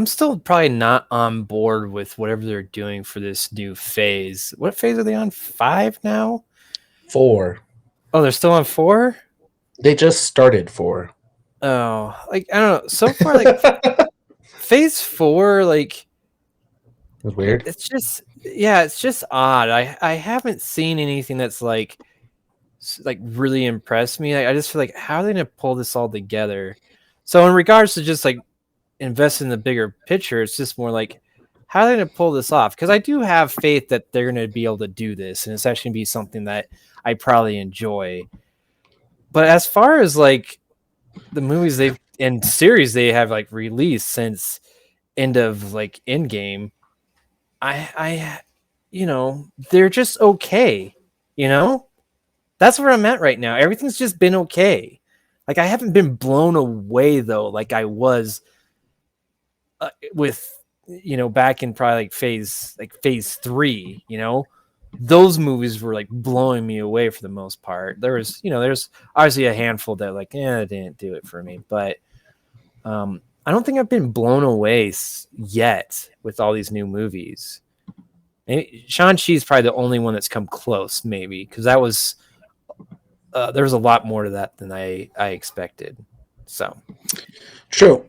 still probably not on board with whatever they're doing for this new phase. What phase are they on? 5 now? 4. Oh, they're still on 4? They just started 4. Oh, I don't know. So far, phase 4, it's weird. It's just odd. I haven't seen anything that's like really impressed me. I just feel like, how are they gonna pull this all together? So in regards to just like invest in the bigger picture, it's just more like, how are they gonna pull this off? Because I do have faith that they're gonna be able to do this, and it's actually gonna be something that I probably enjoy. But as far as like the movies they've and series they have like released since end of like Endgame, I they're just okay. You know, that's where I'm at right now. Everything's just been okay. Like I haven't been blown away though, like I was with back in probably like phase 3. Those movies were like blowing me away for the most part. There's obviously a handful that like it didn't do it for me, but I don't think I've been blown away yet with all these new movies. Shang-Chi's probably the only one that's come close, maybe, because that was there was a lot more to that than I expected. So True.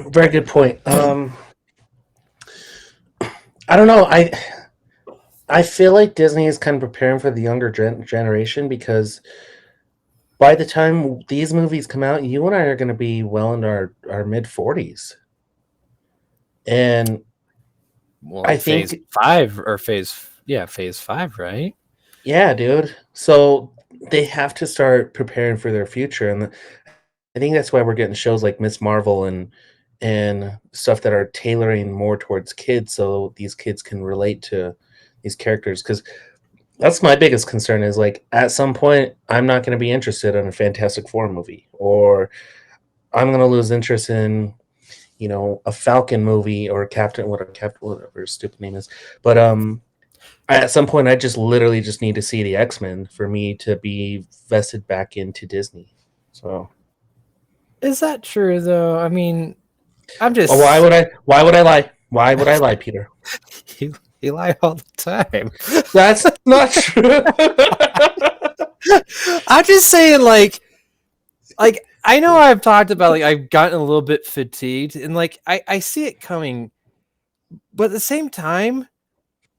Very good point. I don't know. I feel like Disney is kind of preparing for the younger generation, because by the time these movies come out, you and I are going to be well into our mid 40s. And I think phase 5 or phase 5, right? Yeah, dude. So they have to start preparing for their future, and I think that's why we're getting shows like Miss Marvel and stuff that are tailoring more towards kids, so these kids can relate to these characters. Because that's my biggest concern is like at some point I'm not going to be interested in a Fantastic Four movie, or I'm going to lose interest in a Falcon movie or Captain whatever his stupid name is, but at some point I just literally just need to see the X-Men for me to be vested back into Disney. So is that true though? I mean, I'm just why would I lie? Why would I lie, Peter? you lie all the time. That's not true. I'm just saying, like I know I've talked about like I've gotten a little bit fatigued, and like I see it coming, but at the same time,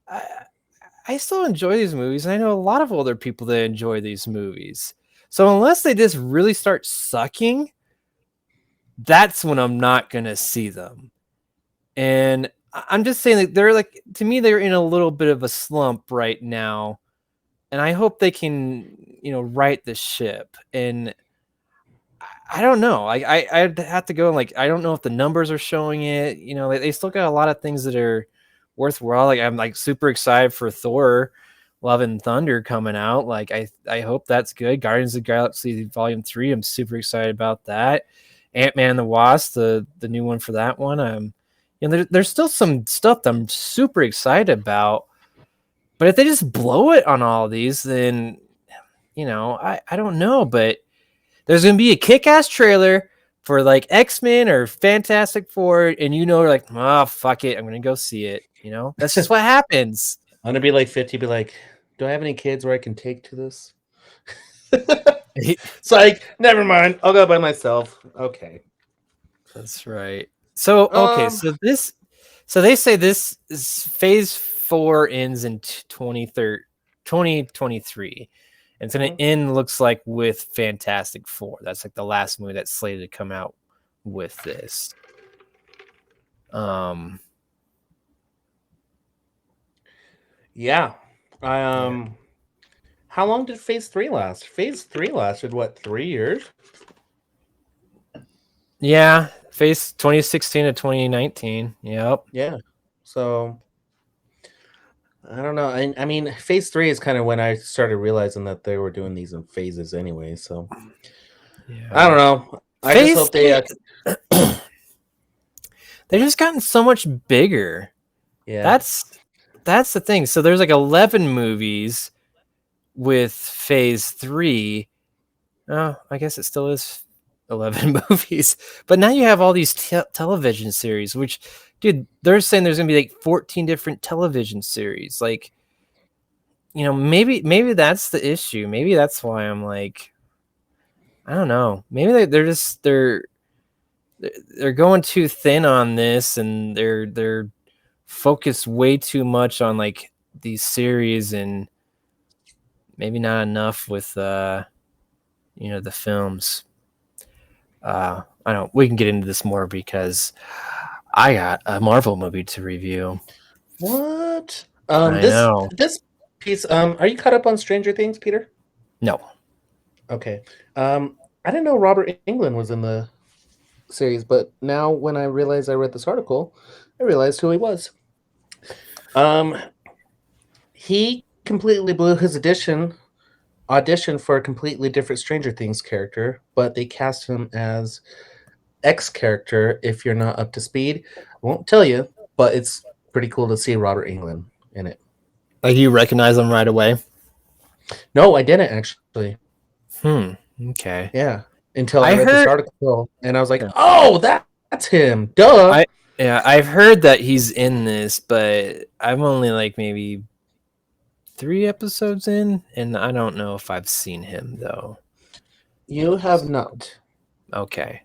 I still enjoy these movies, and I know a lot of older people that enjoy these movies. So unless they just really start sucking, that's when I'm not gonna see them. And I'm just saying that they're like, to me, they're in a little bit of a slump right now, and I hope they can, right the ship. And I don't know. I'd have to go and like I don't know if the numbers are showing it. They still got a lot of things that are worthwhile. Like I'm like super excited for Thor, Love and Thunder coming out. Like I hope that's good. Guardians of the Galaxy Volume 3. I'm super excited about that. Ant-Man and the Wasp, the new one for that one. There's still some stuff that I'm super excited about. But if they just blow it on all of these, then I don't know, but there's going to be a kick-ass trailer for like X-Men or Fantastic Four, and like, oh, fuck it, I'm going to go see it. That's just what happens. I'm going to be like 50, be like, do I have any kids where I can take to this? It's like, never mind, I'll go by myself. Okay. That's right. So, okay, so they say this is phase 4 ends in 2023. And it's going to end, looks like, with Fantastic Four. That's like the last movie that's slated to come out with this. Yeah. How long did phase 3 last? Phase 3 lasted what, 3 years? Yeah, phase 2016 to 2019. Yep. Yeah. So I don't know. I mean, phase 3 is kind of when I started realizing that they were doing these in phases anyway. So yeah. I don't know. I just hope they they've just gotten so much bigger. Yeah. That's the thing. So there's like 11 movies with phase 3. Oh, I guess it still is 11 movies. But now you have all these television series, which, dude, they're saying there's going to be like 14 different television series. Like, maybe that's the issue. Maybe that's why I'm like, I don't know. Maybe they're going too thin on this, and they're focused way too much on like these series, and maybe not enough with the films. I don't. We can get into this more because I got a Marvel movie to review. What? I know. This piece. Are you caught up on Stranger Things, Peter? No. Okay. I didn't know Robert Englund was in the series, but now when I realized I read this article, I realized who he was. He completely blew his audition for a completely different Stranger Things character, but they cast him as X character. If you're not up to speed, I won't tell you, but it's pretty cool to see Robert Englund in it. Like you recognize him right away? No, I didn't actually. Okay. Yeah, until I read this article, and I was like, "Oh, that's him." Duh. I've heard that he's in this, but I'm only like maybe 3 episodes in, and I don't know if I've seen him though. You have not. Okay.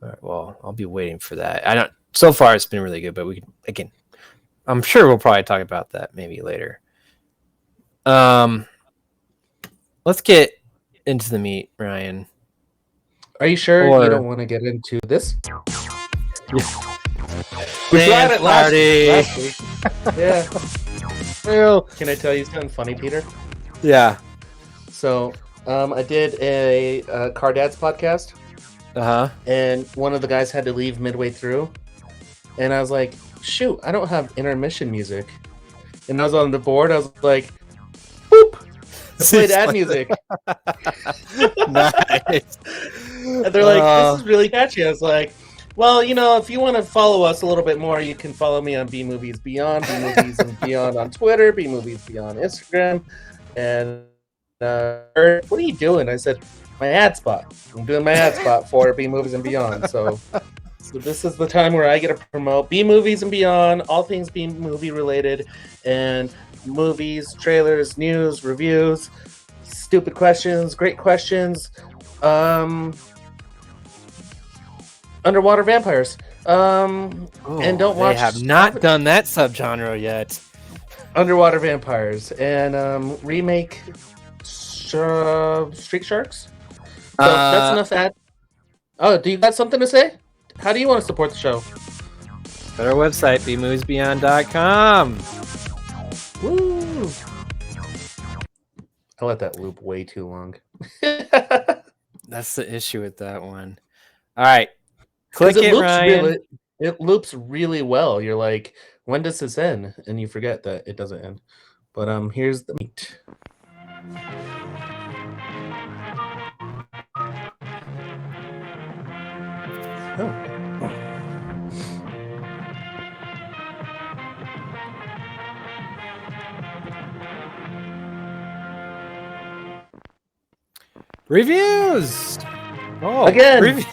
All right. Well, I'll be waiting for that. I don't. So far, it's been really good, but again, I'm sure we'll probably talk about that maybe later. Let's get into the meat, Ryan. Are you sure you don't want to get into this? Yeah. We tried it last week. Yeah. Well, can I tell you something funny, Peter? Yeah. So, I did a Car Dads podcast. And one of the guys had to leave midway through. And I was like, shoot, I don't have intermission music. And I was on the board. I was like, boop. I played ad music. Nice. And they're like, this is really catchy. I was like, well, if you want to follow us a little bit more, you can follow me on B Movies Beyond, B Movies and Beyond on Twitter, B Movies Beyond Instagram. And what are you doing? I said, my ad spot. I'm doing my ad spot for B Movies and Beyond. So this is the time where I get to promote B Movies and Beyond, all things B movie related, and movies, trailers, news, reviews, stupid questions, great questions, underwater vampires. And don't watch. They have not done that subgenre yet. Underwater vampires and remake Street Sharks. So that's enough ad. Oh, do you got something to say? How do you want to support the show? At our website, bmoviesbeyond.com. Woo! I let that loop way too long. That's the issue with that one. All right. Click it, Ryan. It loops really well. You're like, when does this end? And you forget that it doesn't end. But here's the meat. Oh. Reviews. Oh, again.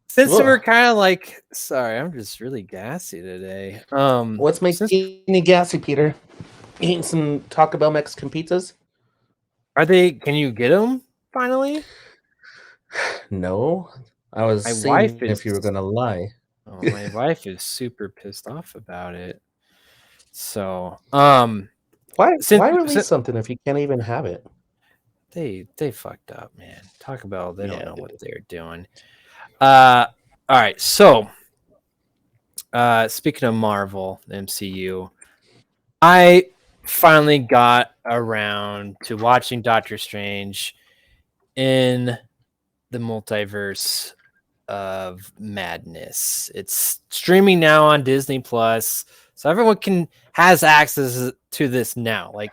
Since we're kind of like, sorry, I'm just really gassy today. What's making you gassy, Peter? Eating some Taco Bell Mexican pizzas? Are they? Can you get them finally? No, I was seeing if you were gonna lie. Oh, my wife is super pissed off about it. So, why release something if you can't even have it? They fucked up, man. Taco Bell, they don't know what they're doing. All right, so speaking of Marvel, MCU, I finally got around to watching Doctor Strange in the Multiverse of Madness. It's streaming now on Disney Plus, so everyone has access to this now. Like,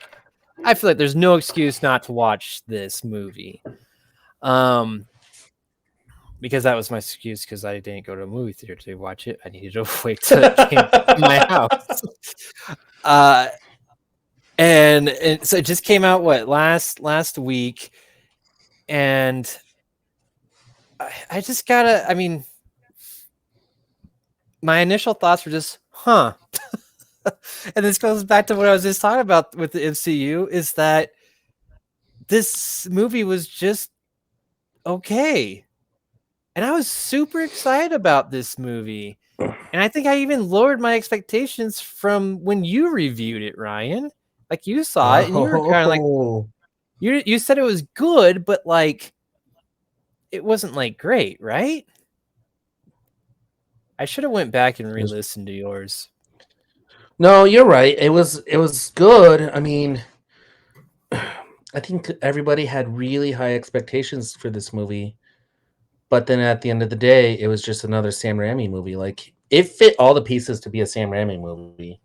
I feel like there's no excuse not to watch this movie. Because that was my excuse, because I didn't go to a movie theater to watch it. I needed to wait till it came to my house. And so it just came out last week, and I just gotta. I mean, my initial thoughts were just, huh. And this goes back to what I was just talking about with the MCU, is that this movie was just okay. And I was super excited about this movie. And I think I even lowered my expectations from when you reviewed it, Ryan. Like, you saw it and you were kind of like, you said it was good, but like, it wasn't like great, right? I should have went back and re-listened to yours. No, you're right. It was good. I mean, I think everybody had really high expectations for this movie, but then at the end of the day, it was just another Sam Raimi movie. Like it fit all the pieces to be a Sam Raimi movie,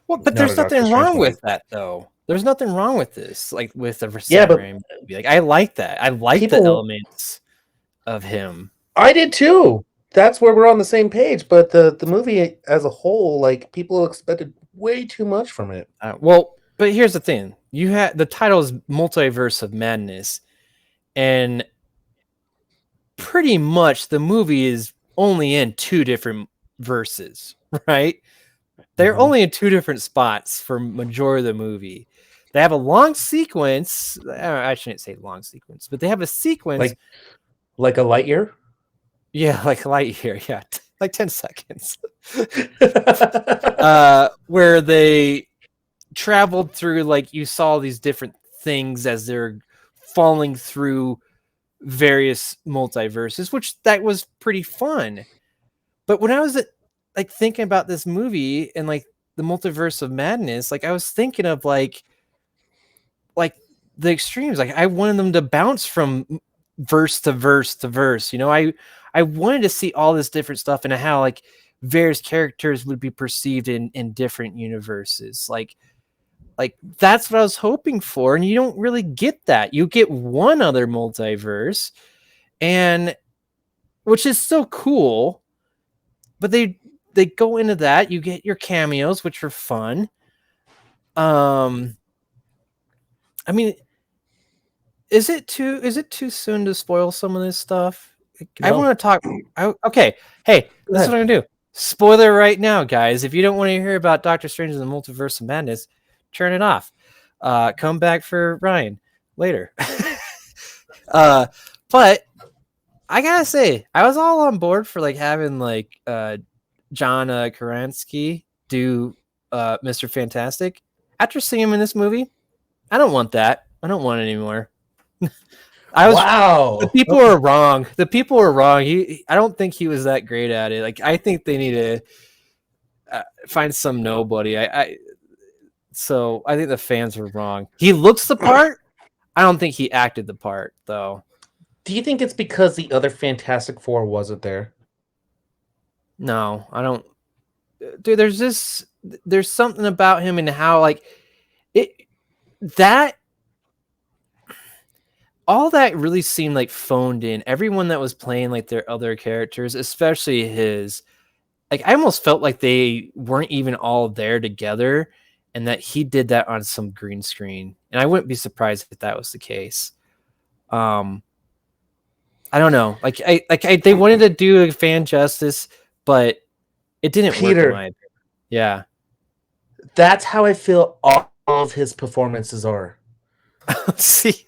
Well, but not a there's Doctor nothing Strange wrong movie. with that, though. There's nothing wrong with this, like with the Yeah, Sam but Raimi movie. Like, I like that. I like the people, elements of him. I did too. That's where we're on the same page. But the movie as a whole, like people expected way too much from it. Well, but here's the thing: you had the title is Multiverse of Madness, and pretty much the movie is only in two different verses, right? They're Mhm. only in two different spots for majority of the movie. They have a long sequence. I shouldn't say long sequence, but they have a sequence. Like a light year. Yeah, like light year. Yeah, like 10 seconds. Where they traveled through, like you saw these different things as they're falling through various multiverses, which that was pretty fun. But when I was like thinking about this movie and like the Multiverse of Madness, like I was thinking of like the extremes. Like I wanted them to bounce from verse to verse to verse. You know, I wanted to see all this different stuff and how like various characters would be perceived in different universes. Like that's what I was hoping for, and you don't really get that. You get one other multiverse, and which is still cool, but they go into that. You get your cameos, which are fun. I mean, is it too soon to spoil some of this stuff? I No. want to talk. Okay, hey, this is what I'm gonna do. Spoiler right now, guys. If you don't want to hear about Doctor Strange and the Multiverse of Madness, turn it off. Come back for Ryan later. But I gotta say, I was all on board for like having like John Krasinski do Mr. Fantastic. After seeing him in this movie, I don't want that. I don't want it anymore. Wow. The people were wrong. The people were wrong. I don't think he was that great at it. Like I think they need to find some nobody. So I think the fans were wrong. He looks the part. I don't think he acted the part though. Do you think it's because the other Fantastic Four wasn't there? No, I don't. Dude, there's something about him and how like it that all that really seemed like phoned in. Everyone that was playing like their other characters, especially his, like I almost felt like they weren't even all there together, and that he did that on some green screen. And I wouldn't be surprised if that was the case. I don't know. They wanted to do a fan justice, but it didn't work in Peter, my opinion. Yeah. that's how I feel all of his performances are. See,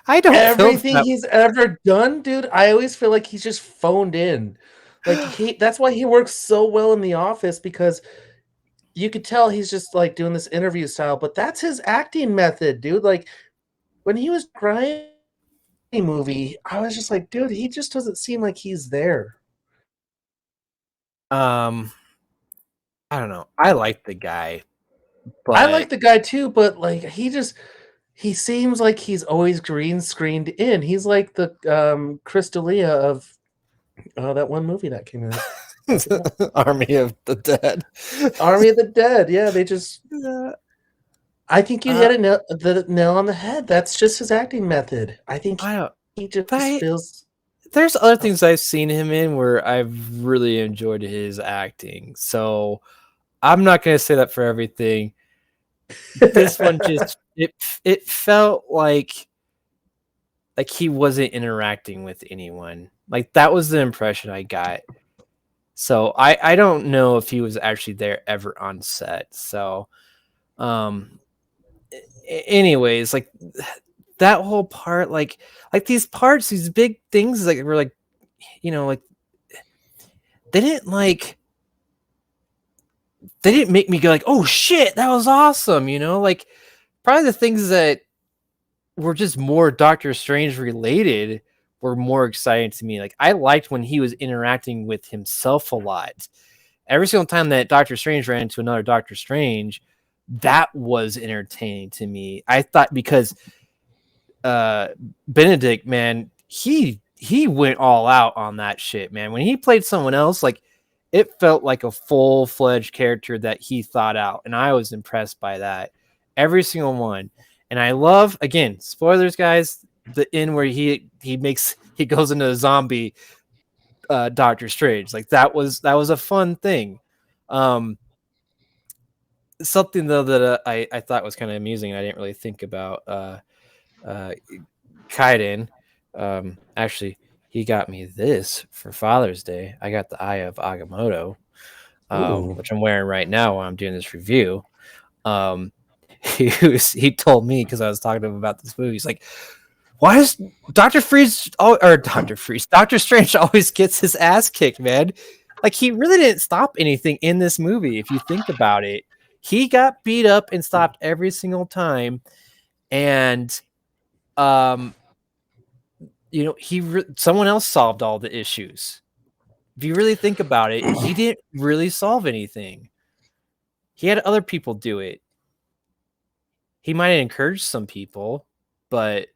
I don't Everything feel he's ever done, dude, I always feel like he's just phoned in. Like that's why he works so well in the office, because you could tell he's just like doing this interview style, but that's his acting method, dude. Like when he was crying movie, I was just like, dude, he just doesn't seem like he's there. I don't know. I like the guy, but I like the guy too, but like he seems like he's always green screened in. He's like the Chris D'Elia of that one movie that came out. Army of the Dead. Army of the Dead. Yeah, they just. I think you hit the nail on the head. That's just his acting method. I think he just feels. There's other things I've seen him in where I've really enjoyed his acting. So I'm not going to say that for everything. This one just it felt like he wasn't interacting with anyone. Like that was the impression I got. So I don't know if he was actually there ever on set. So anyways, like that whole part, like these parts, these big things, like were like, you know, like they didn't make me go like, oh shit, that was awesome, you know, like probably the things that were just more Doctor Strange related were more exciting to me. Like I liked when he was interacting with himself a lot, every single time that Doctor Strange ran into another Doctor Strange, that was entertaining to me. I thought because Benedict, man, he went all out on that shit, man. When he played someone else, like it felt like a full-fledged character that he thought out, and I was impressed by that. Every single one. And I love, again, spoilers, guys, the end where he goes into a zombie Doctor Strange. Like that was a fun thing. Something though that I thought was kind of amusing and I didn't really think about Kaiden. Actually, he got me this for Father's Day. I got the Eye of Agamotto, which I'm wearing right now while I'm doing this review. He told me, because I was talking to him about this movie, he's like, why is Doctor Strange always gets his ass kicked, man? Like, he really didn't stop anything in this movie, if you think about it. He got beat up and stopped every single time. And, someone else solved all the issues. If you really think about it, he didn't really solve anything. He had other people do it. He might have encouraged some people, but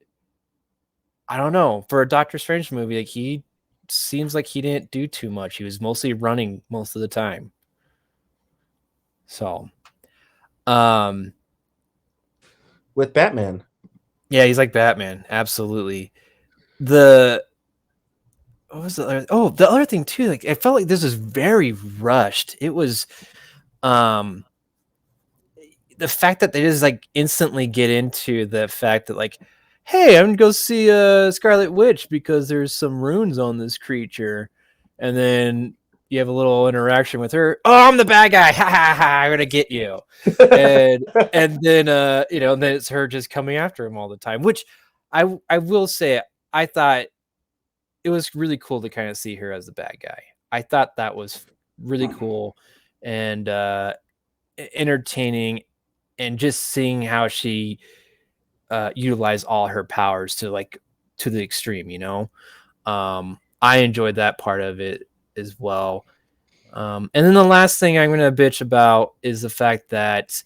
I don't know. For a Doctor Strange movie, like, he seems like he didn't do too much. He was mostly running most of the time. So, with Batman. Yeah, he's like Batman. Absolutely. What was the other? Oh, the other thing too. Like, I felt like this was very rushed. It was, the fact that they just like instantly get into the fact that like, hey, I'm gonna go see Scarlet Witch because there's some runes on this creature, and then you have a little interaction with her. Oh, I'm the bad guy. Ha ha ha! I'm gonna get you. And then and then it's her just coming after him all the time. Which I will say, I thought it was really cool to kind of see her as the bad guy. I thought that was really cool and entertaining, and just seeing how she utilized all her powers to the extreme, I enjoyed that part of it as well. And then the last thing I'm going to bitch about is the fact that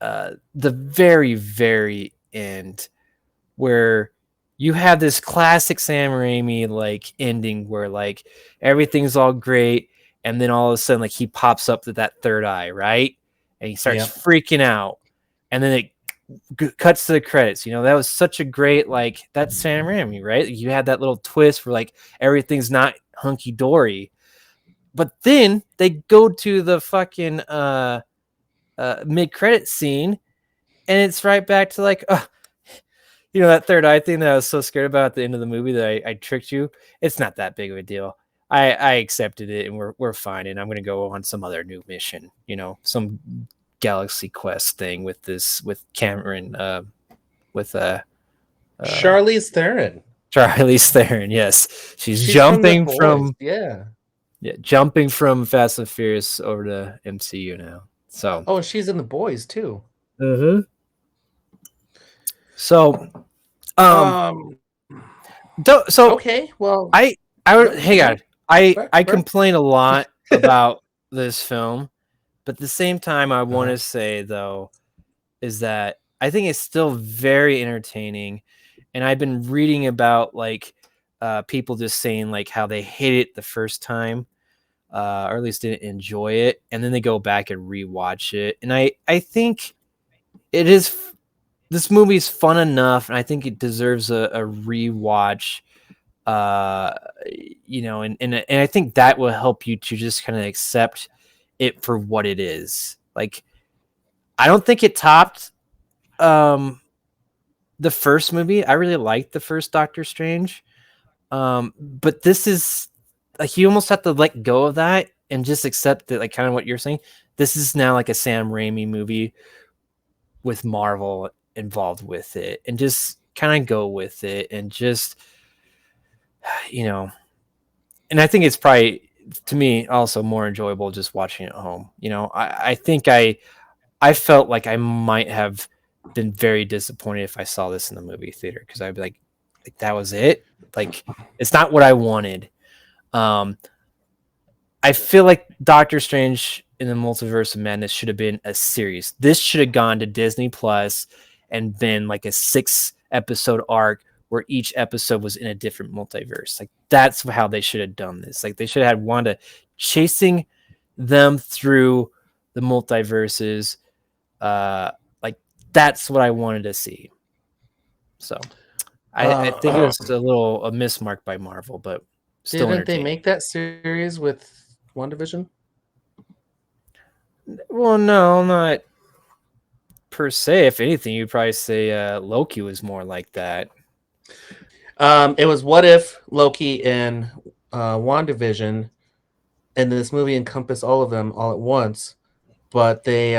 the very, very end, where you have this classic Sam Raimi like ending where like everything's all great, and then all of a sudden like he pops up to that third eye, right? And he starts freaking out, and then it cuts to the credits. That was such a great, like, that's Sam Raimi, right? You had that little twist where like everything's not hunky dory, but then they go to the fucking mid credit scene, and it's right back to like, that third eye thing that I was so scared about at the end of the movie that I tricked you. It's not that big of a deal. I accepted it, and we're fine. And I'm gonna go on some other new mission, some Galaxy Quest thing with Cameron, with Charlize Theron. Charlize Theron, yes, she's jumping from jumping from Fast and Furious over to MCU now. So and she's in The Boys too. Mm-hmm. So, okay, well, I complain a lot about this film, but at the same time, I want to say though, is that I think it's still very entertaining, and I've been reading about like people just saying like how they hate it the first time, or at least didn't enjoy it, and then they go back and rewatch it, and I think it is. This movie is fun enough, and I think it deserves a rewatch. And I think that will help you to just kind of accept it for what it is. Like, I don't think it topped the first movie. I really liked the first Doctor Strange, but this is like, you almost have to let go of that and just accept that, like, kind of what you're saying. This is now like a Sam Raimi movie with Marvel involved with it, and just kind of go with it, and just and I think it's probably, to me, also more enjoyable just watching it at home. I think I felt like I might have been very disappointed if I saw this in the movie theater, because I'd be like that was it, like it's not what I wanted. I feel like Doctor Strange in the Multiverse of Madness should have been a series. This should have gone to Disney Plus and been like a 6-episode arc where each episode was in a different multiverse. Like that's how they should have done this. Like they should have had Wanda chasing them through the multiverses. Like that's what I wanted to see. So I think it was a mismark by Marvel, but still Didn't they entertaining. make that series with WandaVision? Well, no, not per se. If anything, you'd probably say Loki was more like that. It was What If, Loki, and WandaVision, and this movie encompassed all of them all at once, but they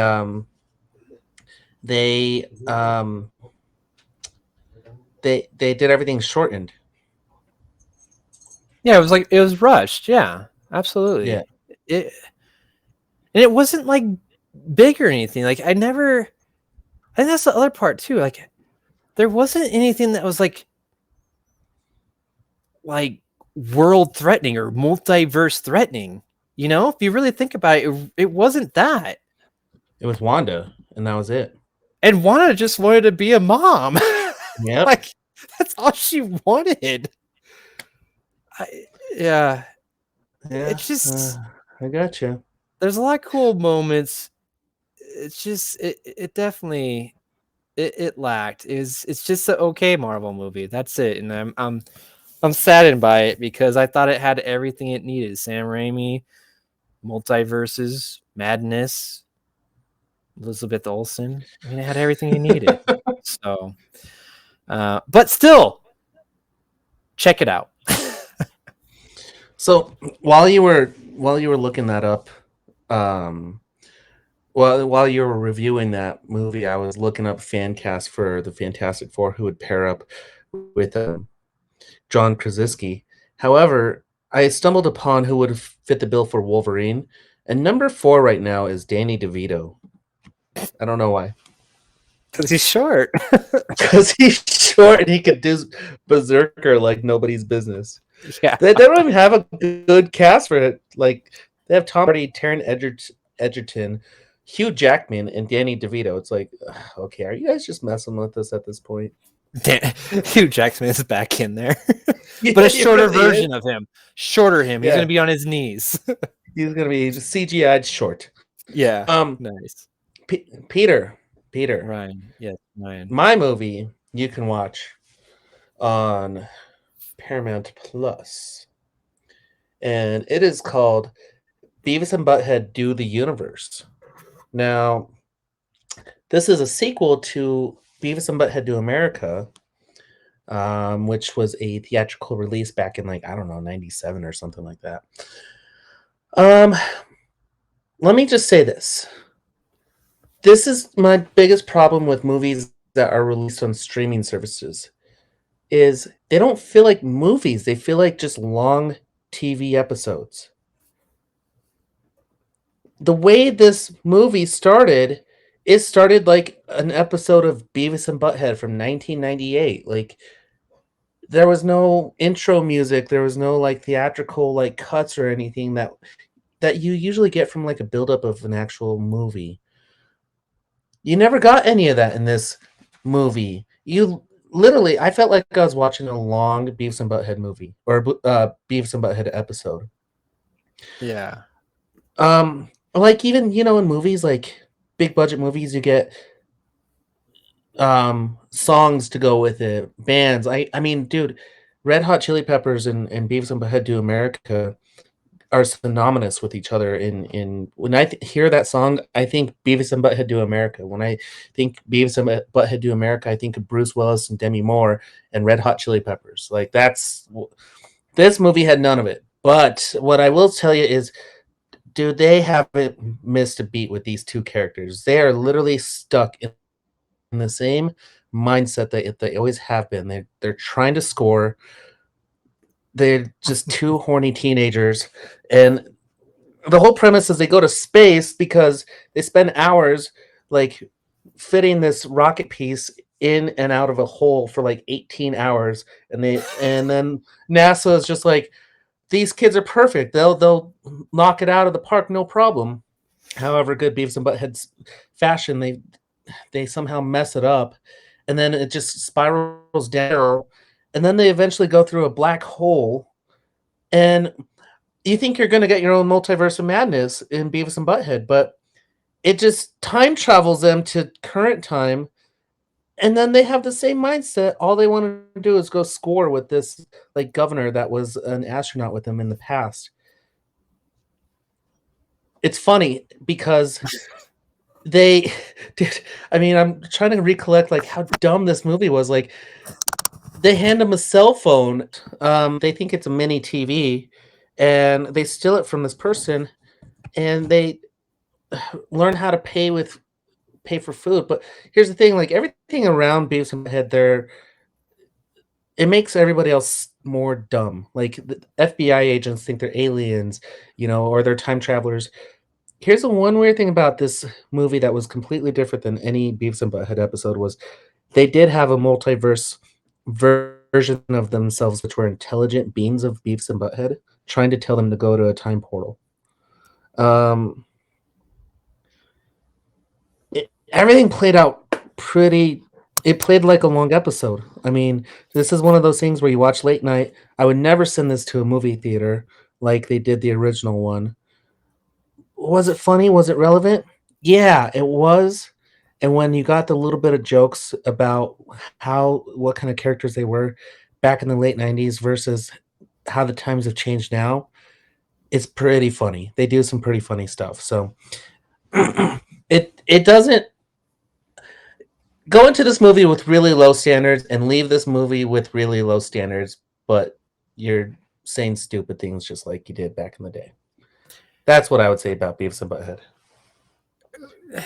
did everything shortened. Yeah, it was rushed. Yeah, absolutely. Yeah. And it wasn't like big or anything. Like I think that's the other part too. Like there wasn't anything that was like world threatening or multiverse threatening. You know, if you really think about it, it wasn't that. It was Wanda, and that was it. And Wanda just wanted to be a mom. Yep. Like that's all she wanted. Yeah. It's just I got you. there's a lot of cool moments. It's just it definitely it lacked. It's just an okay Marvel movie. That's it. And I'm saddened by it because I thought it had everything it needed. Sam Raimi, multiverses, madness, Elizabeth Olsen. I mean, it had everything you needed. So, but still, check it out. So while you were looking that up, while you were reviewing that movie, I was looking up fan cast for the Fantastic Four who would pair up with John Krasinski. However, I stumbled upon who would fit the bill for Wolverine, and number 4 right now is Danny DeVito. I don't know why. Because he's short. Because he's short and he could do Berserker like nobody's business. Yeah. They don't even have a good cast for it. Like they have Tom Hardy, Taron Egerton, Hugh Jackman, and Danny DeVito. It's like, okay, are you guys just messing with us at this point? Hugh Jackman is back in there, but a shorter version of him. Shorter him. He's gonna be on his knees. He's gonna be CGI'd short. Yeah. Nice. Peter. Ryan. Yes, Ryan. My movie you can watch on Paramount Plus, and it is called Beavis and Butthead Do the Universe. Now, this is a sequel to Beavis and Butthead Do America, which was a theatrical release back in 97 or something like that. Let me just say this. This is my biggest problem with movies that are released on streaming services is they don't feel like movies. They feel like just long TV episodes. The way this movie started, it started like an episode of Beavis and Butthead from 1998. Like there was no intro music, there was no theatrical cuts or anything that you usually get from a buildup of an actual movie. You never got any of that in this movie. You literally, I felt like I was watching a long Beavis and Butthead movie or Beavis and Butthead episode. Yeah. Even in movies big budget movies, you get songs to go with it, bands. I mean, dude, Red Hot Chili Peppers and Beavis and Butthead Do America are synonymous with each other. In when I hear that song, I think Beavis and Butthead Do America. When I think Beavis and Butthead Do America, I think of Bruce Willis and Demi Moore and Red Hot Chili Peppers. This movie had none of it. But what I will tell you is, dude, they haven't missed a beat with these two characters. They are literally stuck in the same mindset that they always have been. They're trying to score. They're just two horny teenagers, and the whole premise is they go to space because they spend hours fitting this rocket piece in and out of a hole for 18 hours, and then NASA is just these kids are perfect. They'll knock it out of the park, no problem. However, good Beavis and Butthead's fashion, they somehow mess it up, and then it just spirals down, and then they eventually go through a black hole, and you think you're going to get your own multiverse of madness in Beavis and Butthead, but it just time travels them to current time, and then they have the same mindset. All they want to do is go score with this like governor that was an astronaut with them in the past. It's funny because they did. I mean, I'm trying to recollect like how dumb this movie was. Like they hand them a cell phone. They think it's a mini TV, and they steal it from this person, and they learn how to pay for food. But here's the thing: like everything around Beavis and Butthead, it makes everybody else more dumb. Like the FBI agents think they're aliens, or they're time travelers. Here's the one weird thing about this movie that was completely different than any Beavis and Butthead episode was they did have a multiverse version of themselves, which were intelligent beings of Beavis and Butthead, trying to tell them to go to a time portal. Everything played out it played like a long episode. I mean, this is one of those things where you watch late night. I would never send this to a movie theater like they did the original one. Was it funny? Was it relevant? Yeah, it was. And when you got the little bit of jokes about what kind of characters they were back in the late 90s versus how the times have changed now, it's pretty funny. They do some pretty funny stuff. So it doesn't go into this movie with really low standards and leave this movie with really low standards, but you're saying stupid things just like you did back in the day. That's what I would say about Beavis and Butthead.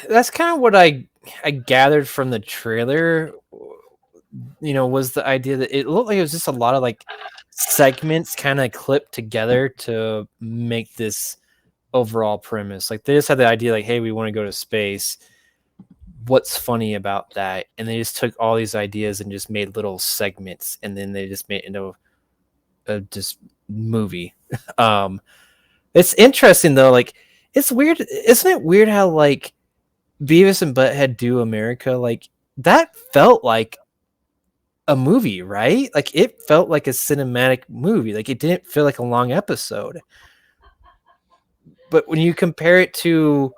That's kind of what I gathered from the trailer. Was the idea that it looked like it was just a lot of like segments kind of clipped together to make this overall premise. Like they just had the idea like, hey, we want to go to space. What's funny about that? And they just took all these ideas and just made little segments, and then they just made it into a just movie. It's interesting though. Like it's weird. Isn't it weird how like Beavis and Butthead Do America, like that felt like a movie, right? Like it felt like a cinematic movie. Like it didn't feel like a long episode. But when you compare it to,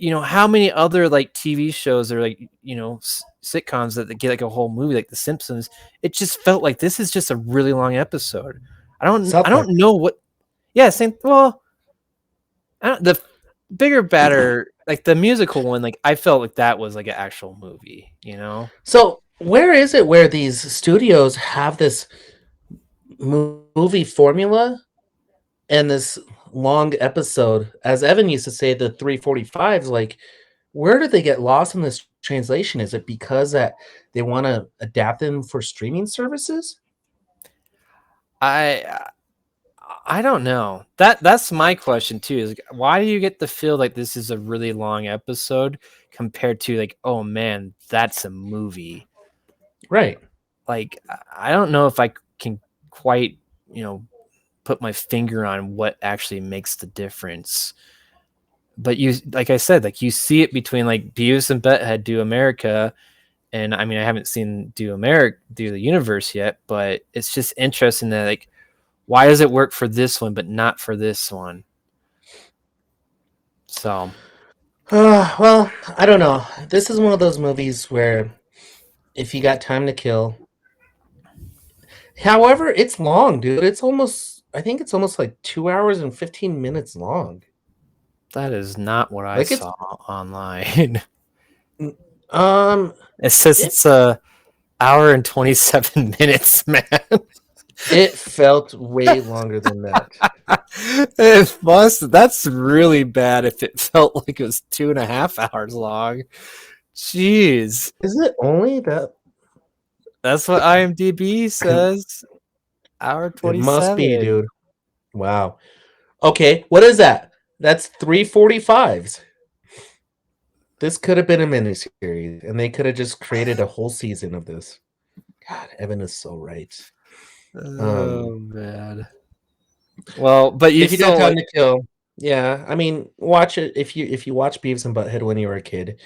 how many other like TV shows or like, sitcoms that get like a whole movie, like The Simpsons, it just felt like this is just a really long episode. I don't know what. Yeah, same. Well, the bigger, badder, like the musical one, like I felt like that was like an actual movie, So where is it where these studios have this movie formula and this long episode? As Evan used to say, the 345s, like where do they get lost in this translation? Is it because that they want to adapt them for streaming services? I don't know. That's my question too. Is like, why do you get the feel like this is a really long episode compared to like, oh man, that's a movie, Right? Like I don't know if I can quite put my finger on what actually makes the difference. But you, like I said, like you see it between like Beavis and Butthead Do America, and I mean I haven't seen Do the Universe yet, but it's just interesting that like, why does it work for this one but not for this one? So, well, I don't know. This is one of those movies where if you got time to kill. However, it's long, dude. I think it's almost like 2 hours and 15 minutes long. that is not what I saw online. It says it's a hour and 27 minutes, man. It felt way longer than that. That's really bad if it felt like it was 2.5 hours long. Jeez. Is it only that? That's what IMDb says. Hour 27. It must be, dude. Wow. Okay, what is that? That's 345s. This could have been a miniseries, and they could have just created a whole season of this. God, Evan is so right. Oh, man. Well, but you If you got still time like, to kill, yeah. I mean, watch it. If you watch Beavis and Butthead when you were a kid,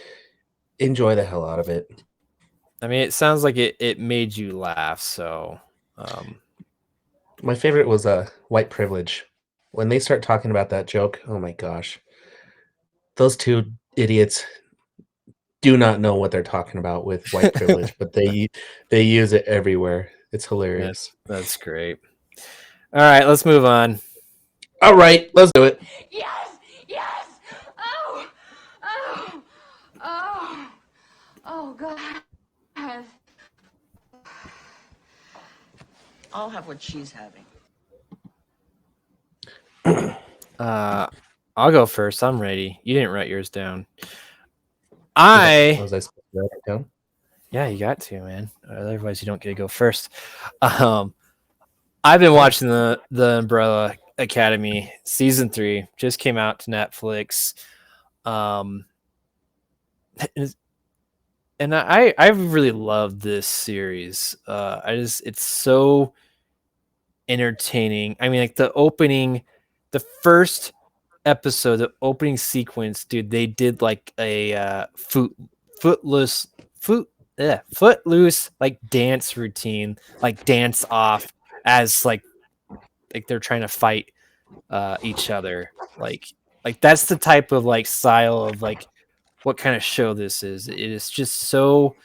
enjoy the hell out of it. I mean, it sounds like it made you laugh. So, My favorite was white privilege. When they start talking about that joke, oh my gosh, those two idiots do not know what they're talking about with white privilege, but they use it everywhere. It's hilarious. that's great. All right, let's move on. All right, let's do it. Yes! Yes! Oh! Oh! Oh! Oh, God. I'll have what she's having. I'll go first. I'm ready. You didn't write yours down. Was I supposed to write it down? Yeah, you got to, man. Otherwise, you don't get to go first. I've been watching the Umbrella Academy season 3. Just came out to Netflix. And I really love this series. It's so entertaining. I mean, like the first episode, the opening sequence, dude, they did like a footloose like dance routine, like dance off as like they're trying to fight each other. Like that's the type of like style of like what kind of show this is. It is just so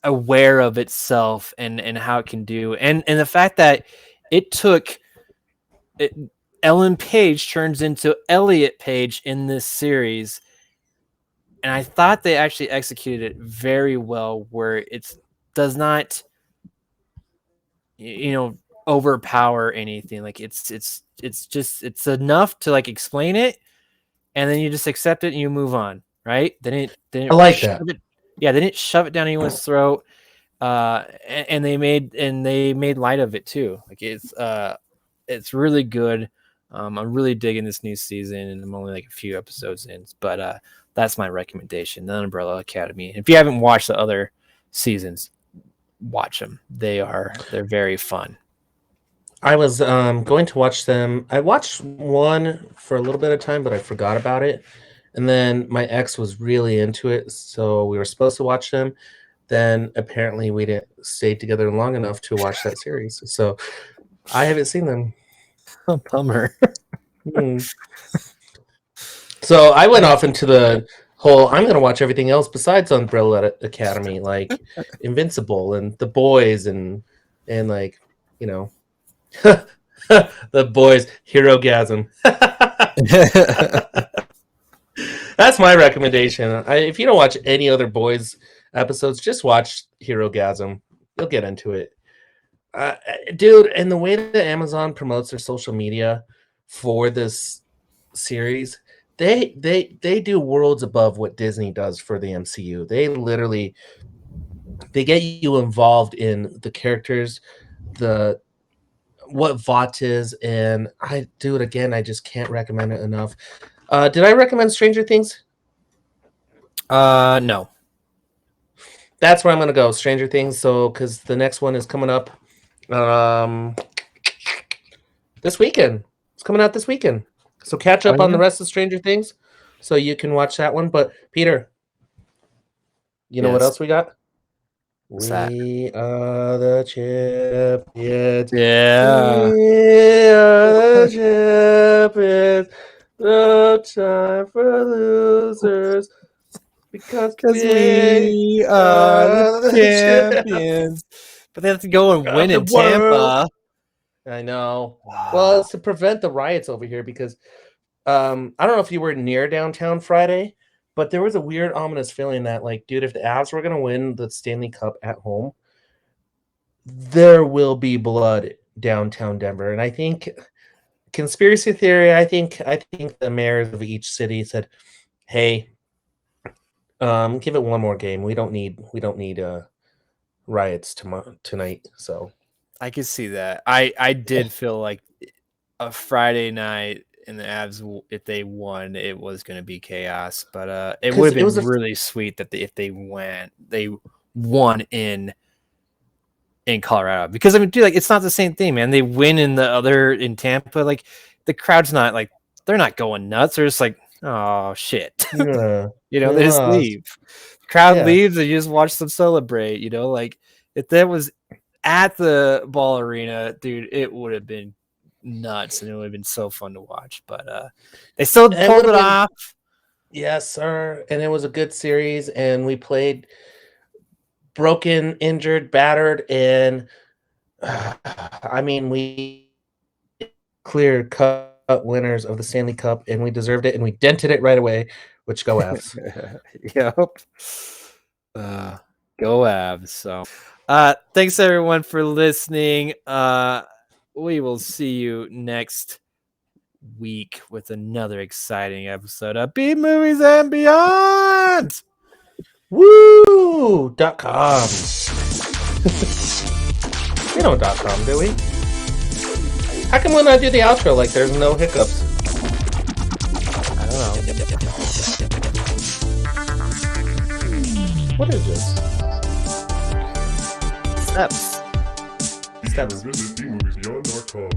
aware of itself and how it can do, and the fact that it took Ellen Page turns into Elliot Page in this series, and I thought they actually executed it very well, where it does not, overpower anything. Like it's just it's enough to like explain it, and then you just accept it and you move on, right? Then I like that. They didn't shove it down anyone's throat, and they made light of it too. Like it's really good. I'm really digging this new season, and I'm only like a few episodes in, but that's my recommendation, The Umbrella Academy. If you haven't watched the other seasons, watch them. They're very fun. I was going to watch them. I watched one for a little bit of time, but I forgot about it. And then my ex was really into it, so we were supposed to watch them. Then apparently we didn't stay together long enough to watch that series. So I haven't seen them. Bummer. So I went off into the whole I'm going to watch everything else besides Umbrella Academy, like Invincible and The Boys and like, The Boys Hero-gasm. That's my recommendation. If you don't watch any other Boys episodes, just watch Hero-gasm. You'll get into it. Dude, and the way that Amazon promotes their social media for this series, they do worlds above what Disney does for the MCU. They get you involved in the characters, what VOT is, and I do it again. I just can't recommend it enough. Did I recommend Stranger Things? No. That's where I'm gonna go, Stranger Things. So, because the next one is coming up, this weekend. It's coming out this weekend. So catch up on the rest of Stranger Things, so you can watch that one. But Peter, you know what else we got? What's that? We are the champions. Yeah. We are the champions. No time for losers. Because we are the champions. But they have to go and win in Tampa. I know. Well, it's to prevent the riots over here because I don't know if you were near downtown Friday, but there was a weird, ominous feeling that, like, dude, if the Avs were going to win the Stanley Cup at home, there will be blood downtown Denver. And I think, conspiracy theory, I think the mayors of each city said, hey, give it one more game. We don't need riots tonight. So I could see that. I did feel like a Friday night and the Avs, if they won, it was going to be chaos. But it would have been really sweet that if they won in in Colorado, because I mean, dude, like it's not the same thing, man. They win in Tampa, like the crowd's not like they're not going nuts. They're just like, oh shit, Yeah. you know, They they just lost. leave. The crowd Yeah. leaves, and you just watch them celebrate. You know, like if that was at the Ball Arena, dude, it would have been nuts, and it would have been so fun to watch. But they still It pulled would've it been- off. Yes, sir. And it was a good series, and we played broken, injured, battered, and I mean, we clear cut winners of the Stanley Cup, and we deserved it, and we dented it right away, which go Avs. Yep. Go Avs. So thanks everyone for listening. We will see you next week with another exciting episode of B Movies and Beyond. Woo.com. We know .com, do we? How come when I do the outro, like there's no hiccups? I don't know. What is this? Steps. Be sure to visit bmoviesbeyond.com.